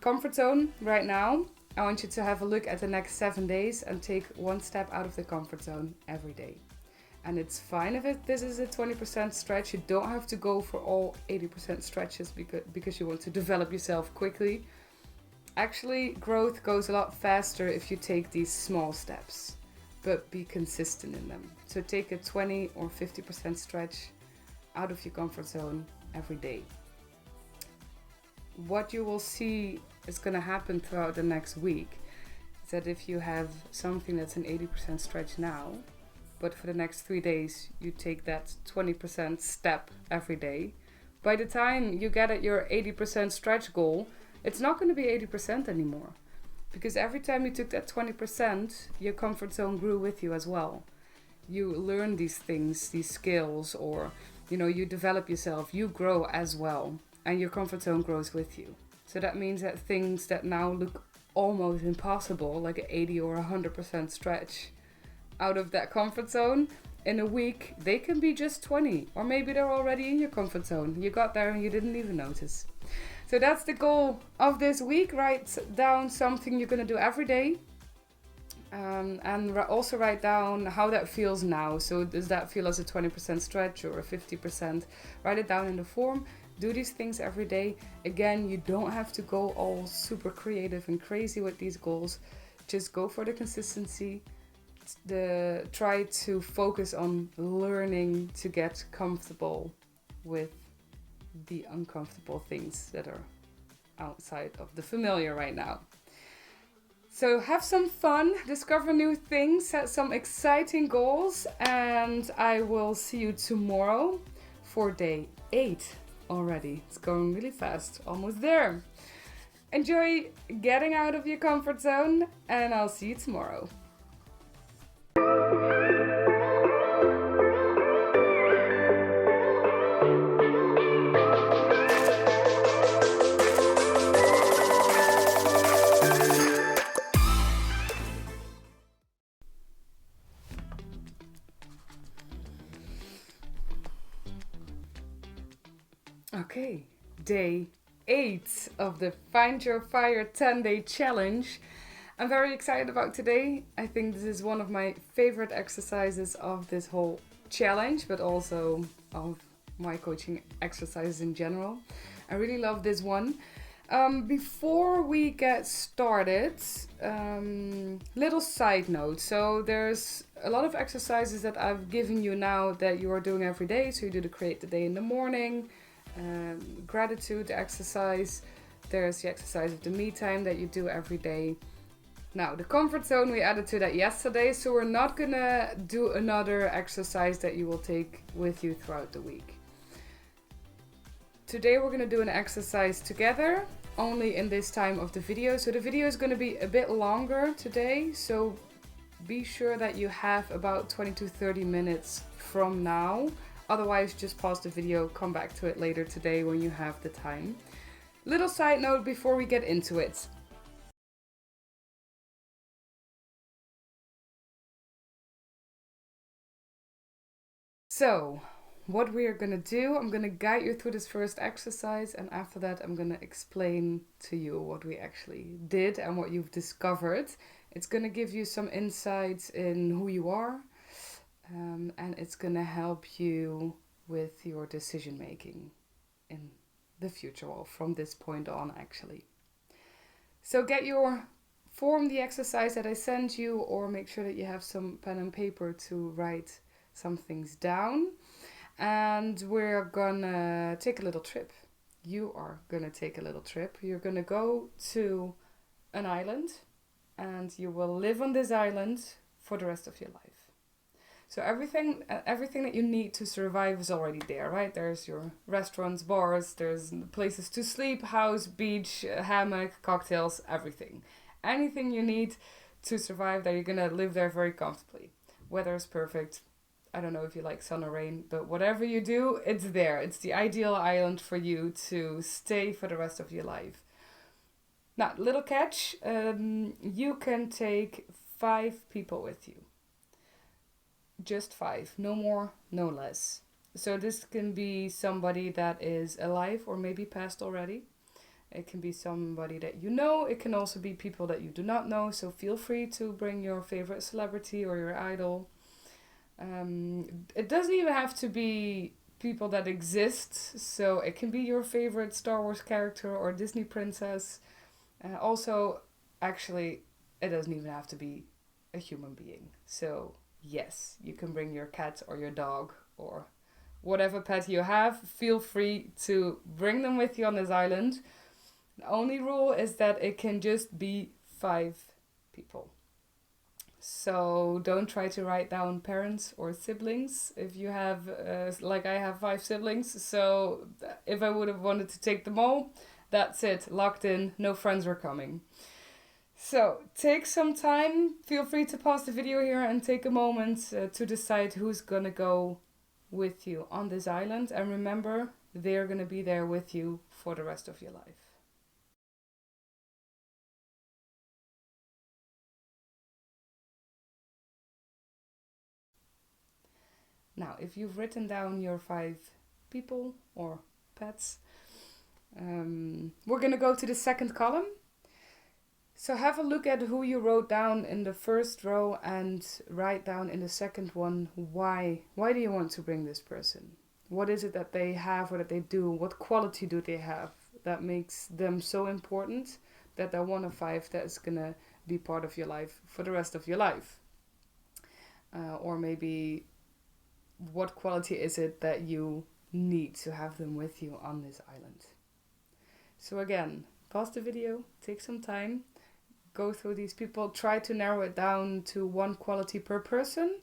comfort zone right now. I want you to have a look at the next 7 days and take one step out of the comfort zone every day. And it's fine if this is a 20% stretch. You don't have to go for all 80% stretches because you want to develop yourself quickly. Actually, growth goes a lot faster if you take these small steps, but be consistent in them. So take a 20 or 50% stretch out of your comfort zone every day. What you will see is going to happen throughout the next week is that if you have something that's an 80% stretch now, but for the next 3 days you take that 20% step every day, by the time you get at your 80% stretch goal, it's not going to be 80% anymore. Because every time you took that 20%, your comfort zone grew with you as well. You learn these things, these skills, or you develop yourself, you grow as well, and your comfort zone grows with you. So that means that things that now look almost impossible, like an 80 or 100% stretch out of that comfort zone, in a week, they can be just 20, or maybe they're already in your comfort zone. You got there and you didn't even notice. So that's the goal of this week. Write down something you're going to do every day. And also write down how that feels now. So does that feel as a 20% stretch or a 50%? Write it down in the form. Do these things every day. Again, you don't have to go all super creative and crazy with these goals. Just go for the consistency. Try to focus on learning to get comfortable with the uncomfortable things that are outside of the familiar right now. So have some fun, discover new things, set some exciting goals, and I will see you tomorrow for day 8 already. It's going really fast, almost there. Enjoy getting out of your comfort zone, and I'll see you tomorrow. Okay, day 8 of the Find Your Fire 10-day challenge. I'm very excited about today. I think this is one of my favorite exercises of this whole challenge, but also of my coaching exercises in general. I really love this one. Before we get started, little side note. So there's a lot of exercises that I've given you now that you are doing every day. So you do the create the day in the morning, gratitude exercise. There's the exercise of the me time that you do every day. Now, the comfort zone, we added to that yesterday, so we're not gonna do another exercise that you will take with you throughout the week. Today we're gonna do an exercise together, only in this time of the video. So the video is gonna be a bit longer today, so be sure that you have about 20 to 30 minutes from now. Otherwise, just pause the video, come back to it later today when you have the time. Little side note before we get into it. So, what we are gonna do, I'm gonna guide you through this first exercise, and after that I'm gonna explain to you what we actually did and what you've discovered. It's gonna give you some insights in who you are, and it's gonna help you with your decision making in the future, well, from this point on actually. So get your form, the exercise that I sent you, or make sure that you have some pen and paper to write some things down. And we're gonna take a little trip. You are gonna take a little trip. You're gonna go to an island, and you will live on this island for the rest of your life. So everything that you need to survive is already there, right? There's your restaurants, bars, there's places to sleep, house, beach, hammock, cocktails, everything. Anything you need to survive there, you're gonna live there very comfortably. Weather is perfect. I don't know if you like sun or rain, but whatever you do, it's there. It's the ideal island for you to stay for the rest of your life. Now, little catch, you can take 5 people with you. Just 5, no more, no less. So this can be somebody that is alive or maybe passed already. It can be somebody that you know. It can also be people that you do not know. So feel free to bring your favorite celebrity or your idol. It doesn't even have to be people that exist, so it can be your favorite Star Wars character or Disney princess. Also, actually, it doesn't even have to be a human being. So yes, you can bring your cat or your dog or whatever pet you have. Feel free to bring them with you on this island. The only rule is that it can just be 5 people. So don't try to write down parents or siblings if you have, like I have 5 siblings. So if I would have wanted to take them all, that's it, locked in, no friends are coming. So take some time, feel free to pause the video here and take a moment to decide who's gonna go with you on this island. And remember, they're gonna be there with you for the rest of your life. Now, if you've written down your 5 people or pets, we're going to go to the second column. So have a look at who you wrote down in the first row and write down in the second one why. Why do you want to bring this person? What is it that they have or that they do? What quality do they have that makes them so important that they're one of 5 that's going to be part of your life for the rest of your life? Or maybe what quality is it that you need to have them with you on this island? So again, pause the video, take some time, go through these people, try to narrow it down to 1 quality per person.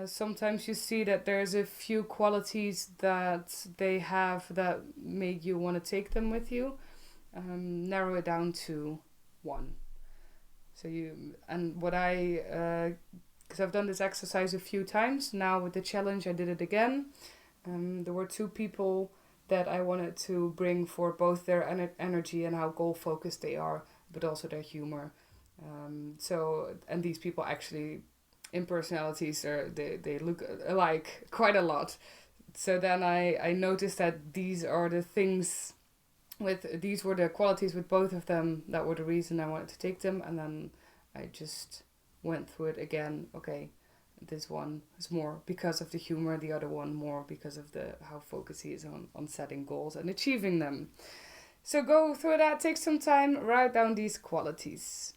Sometimes you see that there's a few qualities that they have that make you want to take them with you. Narrow it down to 1. So because I've done this exercise a few times. Now with the challenge I did it again. There were 2 people that I wanted to bring for both their energy and how goal focused they are, but also their humor. And these people actually, in personalities, they look alike quite a lot. So then I noticed that these are the things these were the qualities with both of them that were the reason I wanted to take them, and then I just went through it again. Okay, this one is more because of the humor, the other one more because of the how focused he is on setting goals and achieving them. So go through that, take some time, write down these qualities.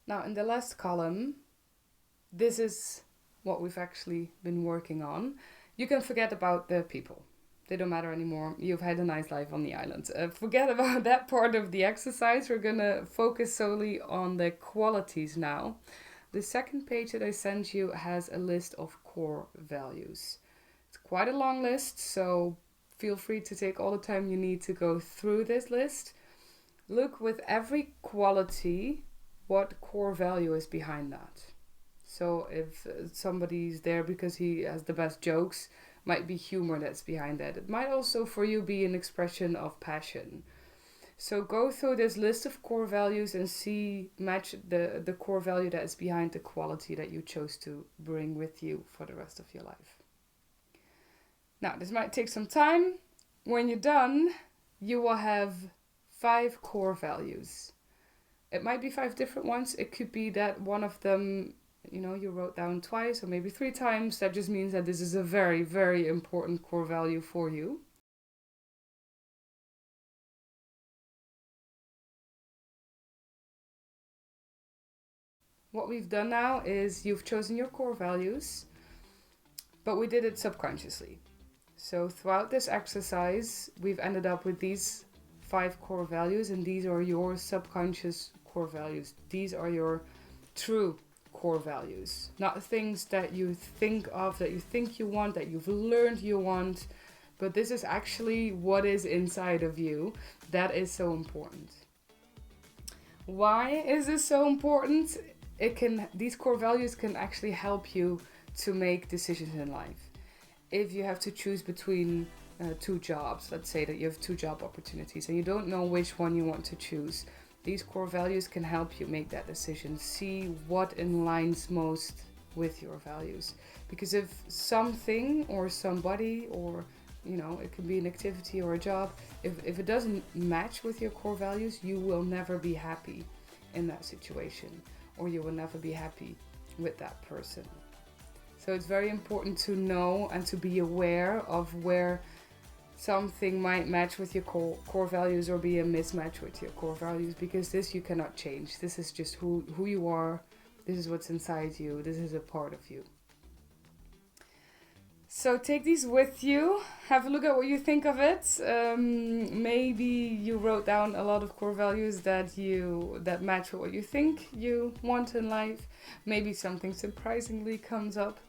Now in the last column, this is what we've actually been working on. You can forget about the people. They don't matter anymore. You've had a nice life on the island. Forget about that part of the exercise. We're gonna focus solely on the qualities now. The second page that I sent you has a list of core values. It's quite a long list, so feel free to take all the time you need to go through this list. Look with every quality what core value is behind that. So if somebody's there because he has the best jokes, might be humor that's behind that. It might also for you be an expression of passion. So go through this list of core values and match the core value that is behind the quality that you chose to bring with you for the rest of your life. Now, this might take some time. When you're done, you will have 5 core values. It might be 5 different ones. It could be that one of them, you wrote down twice or maybe 3 times. That just means that this is a very, very important core value for you. What we've done now is you've chosen your core values, but we did it subconsciously. So throughout this exercise, we've ended up with these 5 core values, and these are your subconscious core values. These are your true core values, not things that you think of, that you think you want, that you've learned you want, but this is actually what is inside of you that is so important. Why is this so important? These core values can actually help you to make decisions in life. If you have to choose between 2 jobs, let's say that you have 2 job opportunities and you don't know which one you want to choose, these core values can help you make that decision. See what aligns most with your values. Because if something or somebody or, it can be an activity or a job, if it doesn't match with your core values, you will never be happy in that situation, or you will never be happy with that person. So it's very important to know and to be aware of where something might match with your core values or be a mismatch with your core values, because this you cannot change. This is just who you are. This is what's inside you. This is a part of you. So take these with you. Have a look at what you think of it. Maybe you wrote down a lot of core values that match with what you think you want in life. Maybe something surprisingly comes up.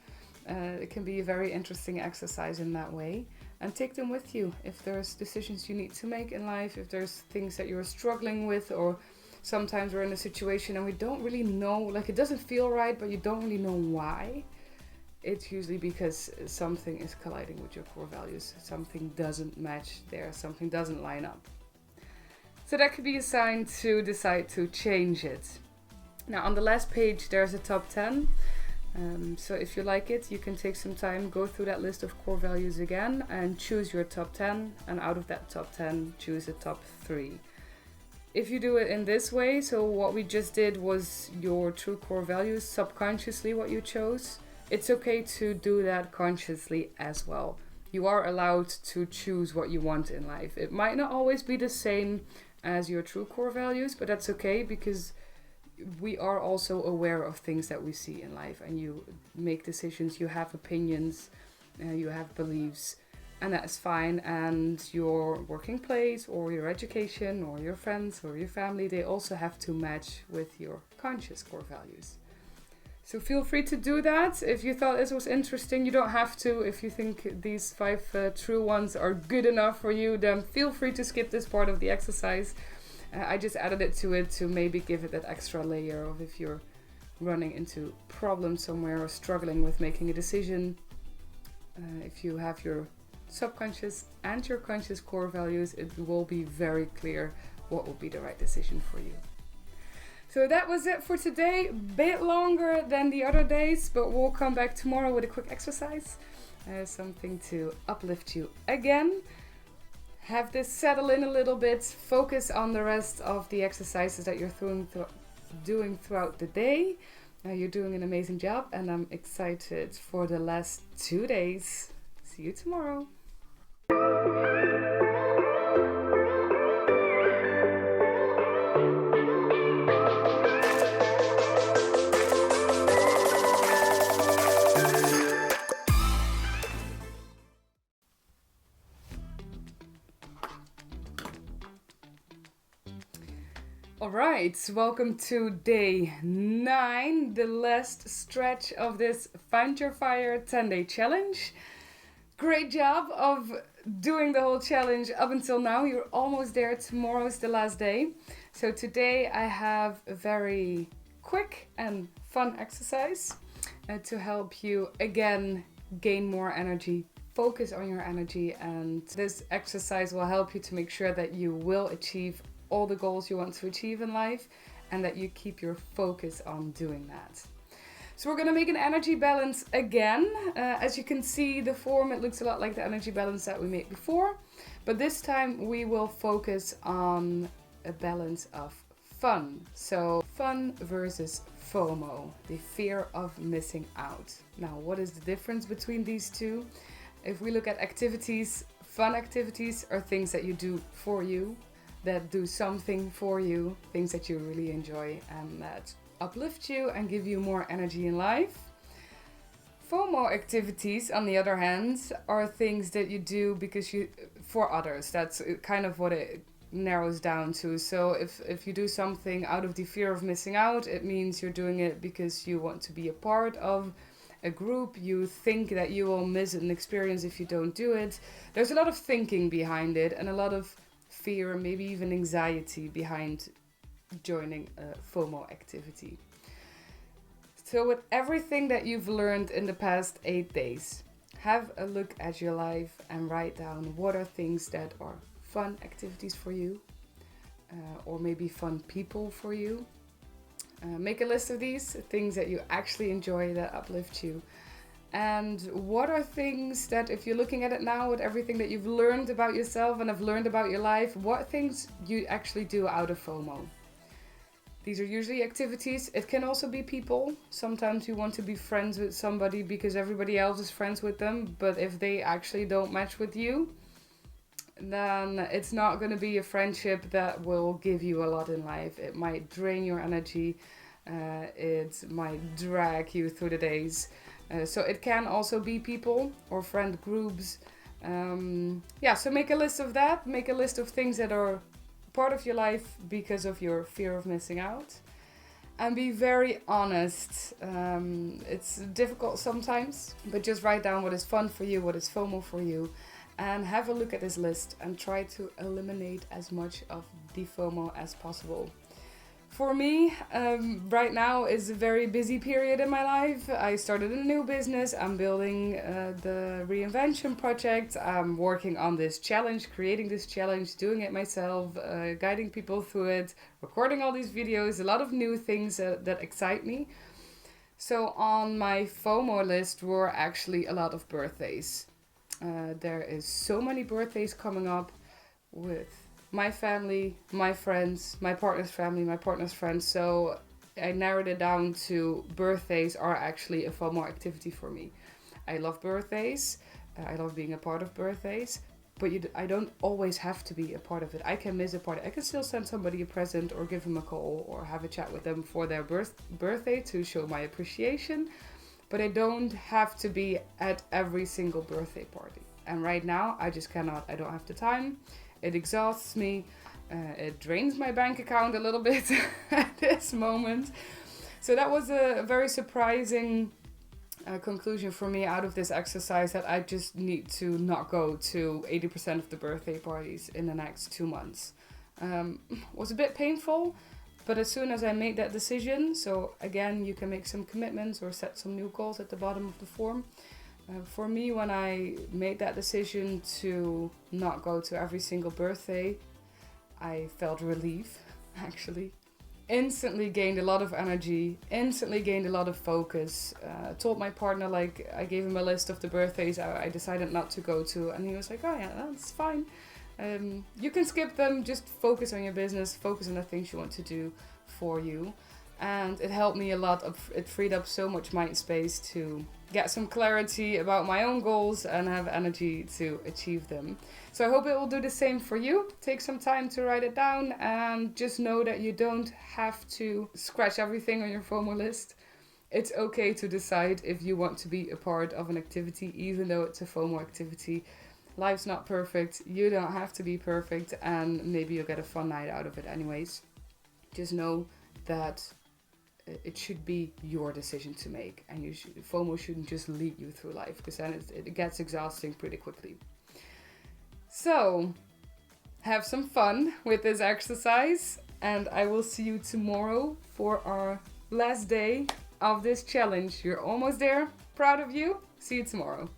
It can be a very interesting exercise in that way. And take them with you. If there's decisions you need to make in life, if there's things that you're struggling with, or sometimes we're in a situation and we don't really know, it doesn't feel right, but you don't really know why. It's usually because something is colliding with your core values. Something doesn't match there, something doesn't line up. So that could be a sign to decide to change it. Now on the last page there's a top 10. So if you like it, you can take some time, go through that list of core values again and choose your top 10, and out of that top 10 choose the top 3. If you do it in this way, so what we just did was your true core values, subconsciously what you chose, it's okay to do that consciously as well. You are allowed to choose what you want in life. It might not always be the same as your true core values, but that's okay, because we are also aware of things that we see in life, and you make decisions, you have opinions, you have beliefs, and that's fine. And your working place or your education or your friends or your family, they also have to match with your conscious core values. So feel free to do that. If you thought this was interesting, you don't have to. If you think these 5 true ones are good enough for you, then feel free to skip this part of the exercise. I just added it to maybe give it that extra layer of if you're running into problems somewhere or struggling with making a decision. If you have your subconscious and your conscious core values, it will be very clear what will be the right decision for you. So that was it for today. Bit longer than the other days, but we'll come back tomorrow with a quick exercise. Something to uplift you again. Have this settle in a little bit. Focus on the rest of the exercises that you're doing throughout the day. You're doing an amazing job, and I'm excited for the last 2 days. See you tomorrow. Alright, welcome to day 9, the last stretch of this Find Your Fire 10-day challenge. Great job of doing the whole challenge up until now. You're almost there. Tomorrow is the last day. So today I have a very quick and fun exercise to help you again gain more energy, focus on your energy, and this exercise will help you to make sure that you will achieve all the goals you want to achieve in life and that you keep your focus on doing that. So we're going to make an energy balance again. As you can see, the form, it looks a lot like the energy balance that we made before, but this time we will focus on a balance of fun. So fun versus FOMO, the fear of missing out. Now, what is the difference between these two? If we look at activities, fun activities are things that you do for you, that do something for you, things that you really enjoy and that uplift you and give you more energy in life. FOMO activities, on the other hand, are things that you do because for others. That's kind of what it narrows down to. So if you do something out of the fear of missing out, it means you're doing it because you want to be a part of a group. You think that you will miss an experience if you don't do it. There's a lot of thinking behind it and a lot of fear, maybe even anxiety behind joining a FOMO activity. So with everything that you've learned in the past 8 days, have a look at your life and write down what are things that are fun activities for you, or maybe fun people for you. Make a list of these things that you actually enjoy, that uplift you. And what are things that, if you're looking at it now with everything that you've learned about yourself and have learned about your life, what things you actually do out of FOMO? These are usually activities. It can also be people. Sometimes you want to be friends with somebody because everybody else is friends with them, but if they actually don't match with you, then it's not going to be a friendship that will give you a lot in life. It might drain your energy. It might drag you through the days. So it can also be people or friend groups. So make a list of that. Make a list of things that are part of your life because of your fear of missing out. And be very honest. It's difficult sometimes, but just write down what is fun for you, what is FOMO for you. And have a look at this list and try to eliminate as much of the FOMO as possible. For me, right now is a very busy period in my life. I started a new business. I'm building the reinvention project. I'm working on this challenge, creating this challenge, doing it myself, guiding people through it, recording all these videos, a lot of new things that excite me. So on my FOMO list were actually a lot of birthdays. There is so many birthdays coming up with my family, my friends, my partner's family, my partner's friends. So I narrowed it down to birthdays are actually a FOMO activity for me. I love birthdays. I love being a part of birthdays. But I don't always have to be a part of it. I can miss a party. I can still send somebody a present or give them a call or have a chat with them for their birthday to show my appreciation. But I don't have to be at every single birthday party. And right now, I just cannot. I don't have the time. It exhausts me. It drains my bank account a little bit at this moment. So that was a very surprising conclusion for me out of this exercise, that I just need to not go to 80% of the birthday parties in the next 2 months. Was a bit painful, but as soon as I made that decision, so again, you can make some commitments or set some new goals at the bottom of the form. For me, when I made that decision to not go to every single birthday, I felt relief, actually. instantly gained a lot of energy, instantly gained a lot of focus. Told my partner, like, I gave him a list of the birthdays I decided not to go to, and he was like, oh yeah, that's fine. You can skip them, just focus on your business, focus on the things you want to do for you. And it helped me a lot. It freed up so much mind space to get some clarity about my own goals and have energy to achieve them. So I hope it will do the same for you. Take some time to write it down, and just know that you don't have to scratch everything on your FOMO list. It's okay to decide if you want to be a part of an activity, even though it's a FOMO activity. Life's not perfect. You don't have to be perfect, and maybe you'll get a fun night out of it anyways. Just know that it should be your decision to make, and FOMO shouldn't just lead you through life, because then it gets exhausting pretty quickly. So, have some fun with this exercise, and I will see you tomorrow for our last day of this challenge. You're almost there. Proud of you. See you tomorrow.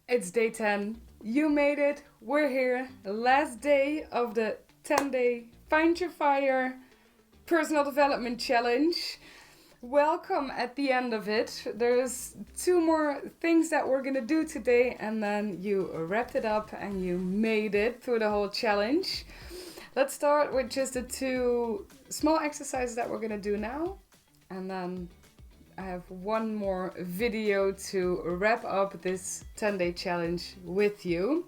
It's day 10. You made it. We're here. Last day of the 10-day Find Your Fire personal development challenge. Welcome at the end of it. There's 2 more things that we're going to do today, and then you wrapped it up and you made it through the whole challenge. Let's start with just the 2 small exercises that we're going to do now, and then I have 1 more video to wrap up this 10-day challenge with you.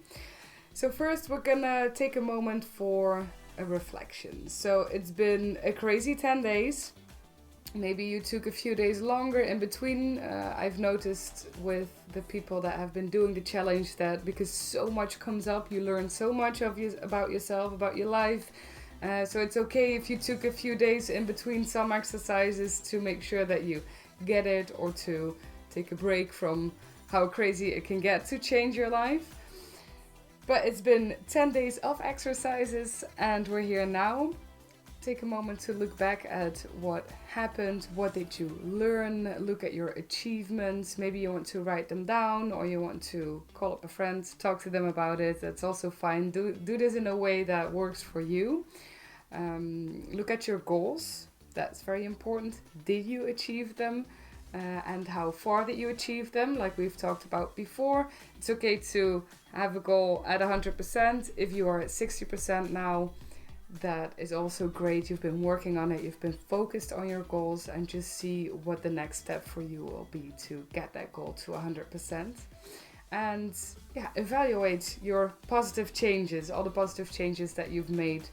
So first we're gonna take a moment for a reflection. So it's been a crazy 10 days. Maybe you took a few days longer in between. I've noticed with the people that have been doing the challenge that because so much comes up, you learn so much about yourself, about your life. So it's okay if you took a few days in between some exercises to make sure that you get it, or to take a break from how crazy it can get to change your life. But it's been 10 days of exercises, and we're here now. Take a moment to look back at what happened, what did you learn, look at your achievements. Maybe you want to write them down, or you want to call up a friend, talk to them about it. That's also fine. Do this in a way that works for you. Look at your goals. That's very important. Did you achieve them? And how far did you achieve them? Like we've talked about before, it's okay to have a goal at 100%. If you are at 60% now, that is also great. You've been working on it. You've been focused on your goals, and just see what the next step for you will be to get that goal to 100%. And evaluate your positive changes, all the positive changes that you've made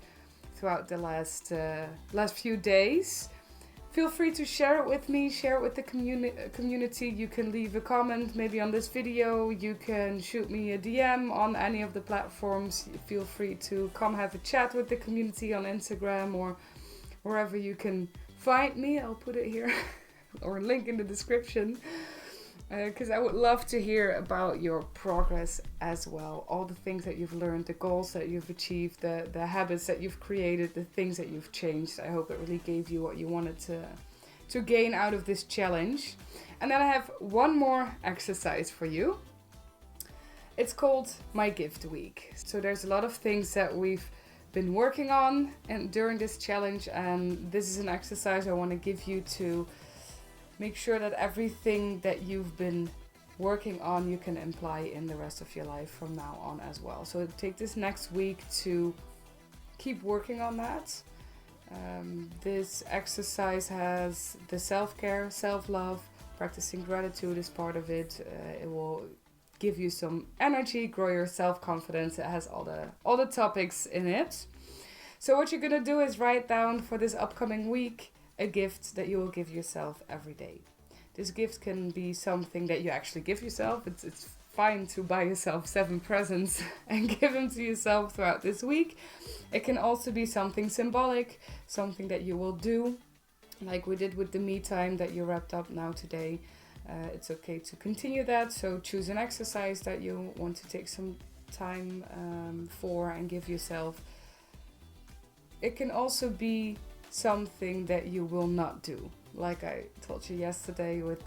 throughout the last few days. Feel free to share it with me, share it with the community. You can leave a comment maybe on this video. You can shoot me a DM on any of the platforms. Feel free to come have a chat with the community on Instagram or wherever you can find me. I'll put it here or a link in the description. Because I would love to hear about your progress as well. All the things that you've learned, the goals that you've achieved, the habits that you've created, the things that you've changed. I hope it really gave you what you wanted to gain out of this challenge. And then I have 1 more exercise for you. It's called My Gift Week. So there's a lot of things that we've been working on and during this challenge, and this is an exercise I want to give you to make sure that everything that you've been working on you can apply in the rest of your life from now on as well. So take this next week to keep working on that. This exercise has the self-care, self-love, practicing gratitude is part of it. It will give you some energy, grow your self-confidence. It has all the topics in it. So what you're gonna do is write down for this upcoming week a gift that you will give yourself every day. This gift can be something that you actually give yourself. It's fine to buy yourself 7 presents and give them to yourself throughout this week. It can also be something symbolic, something that you will do, like we did with the me time that you wrapped up now today. It's okay to continue that. So choose an exercise that you want to take some time for and give yourself. It can also be something that you will not do. Like I told you yesterday with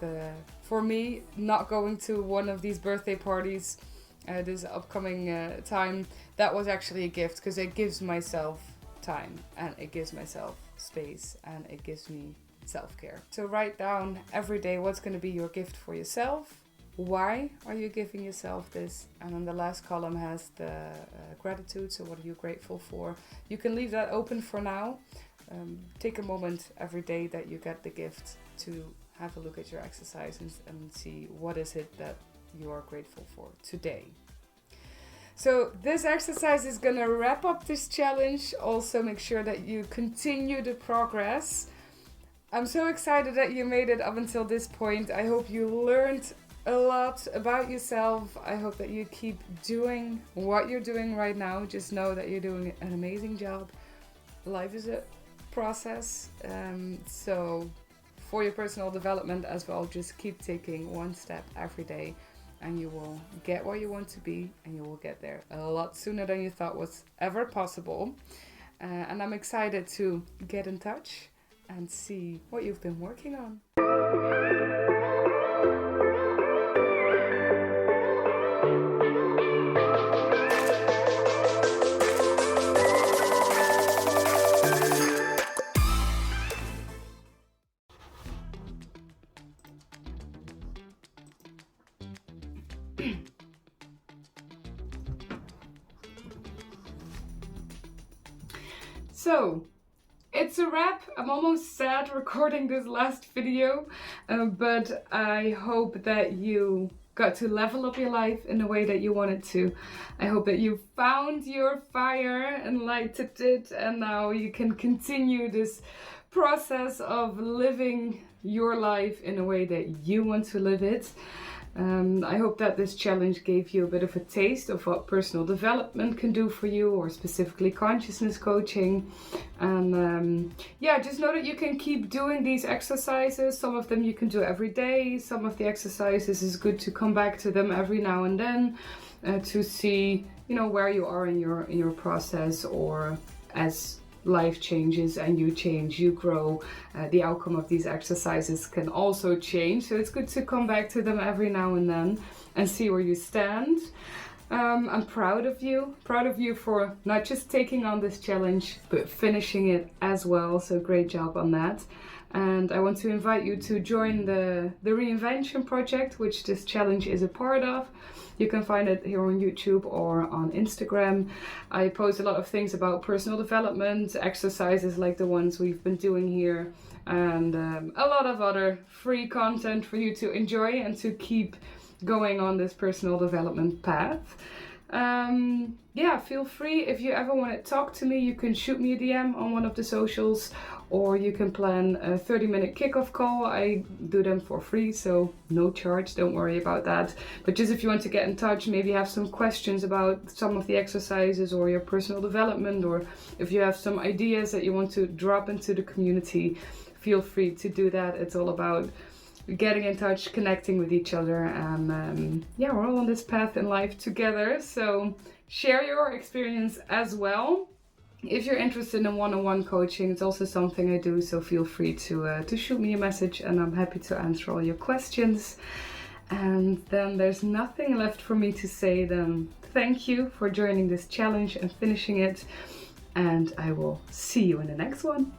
for me, not going to one of these birthday parties this upcoming time, that was actually a gift, because it gives myself time and it gives myself space and it gives me self-care. So write down every day what's going to be your gift for yourself. Why are you giving yourself this? And then the last column has the gratitude. So what are you grateful for? You can leave that open for now. Take a moment every day that you get the gift to have a look at your exercise and see what is it that you are grateful for today. So this exercise is going to wrap up this challenge. Also make sure that you continue the progress. I'm so excited that you made it up until this point. I hope you learned a lot about yourself. I hope that you keep doing what you're doing right now. Just know that you're doing an amazing job. Life is a process. So for your personal development as well, just keep taking one step every day and you will get where you want to be, and you will get there a lot sooner than you thought was ever possible. And I'm excited to get in touch and see what you've been working on. So, it's a wrap. I'm almost sad recording this last video, but I hope that you got to level up your life in the way that you wanted to. I hope that you found your fire and lighted it, and now you can continue this process of living your life in a way that you want to live it. I hope that this challenge gave you a bit of a taste of what personal development can do for you, or specifically consciousness coaching. And just know that you can keep doing these exercises. Some of them you can do every day. Some of the exercises is good to come back to them every now and then to see, where you are in your process, or as life changes and you change, you grow, the outcome of these exercises can also change. So it's good to come back to them every now and then and see where you stand. I'm proud of you for not just taking on this challenge, but finishing it as well. So great job on that. And I want to invite you to join the Reinvention Project, which this challenge is a part of. You can find it here on YouTube or on Instagram. I post a lot of things about personal development, exercises like the ones we've been doing here, and a lot of other free content for you to enjoy and to keep going on this personal development path. Feel free, if you ever want to talk to me, you can shoot me a DM on one of the socials, or you can plan a 30-minute kickoff call. I do them for free, so no charge, don't worry about that. But just if you want to get in touch, maybe have some questions about some of the exercises or your personal development, or if you have some ideas that you want to drop into the community, feel free to do that. It's all about getting in touch, connecting with each other, and we're all on this path in life together. So share your experience as well. If you're interested in one-on-one coaching, it's also something I do, so feel free to shoot me a message, and I'm happy to answer all your questions. And then there's nothing left for me to say than thank you for joining this challenge and finishing it, and I will see you in the next one.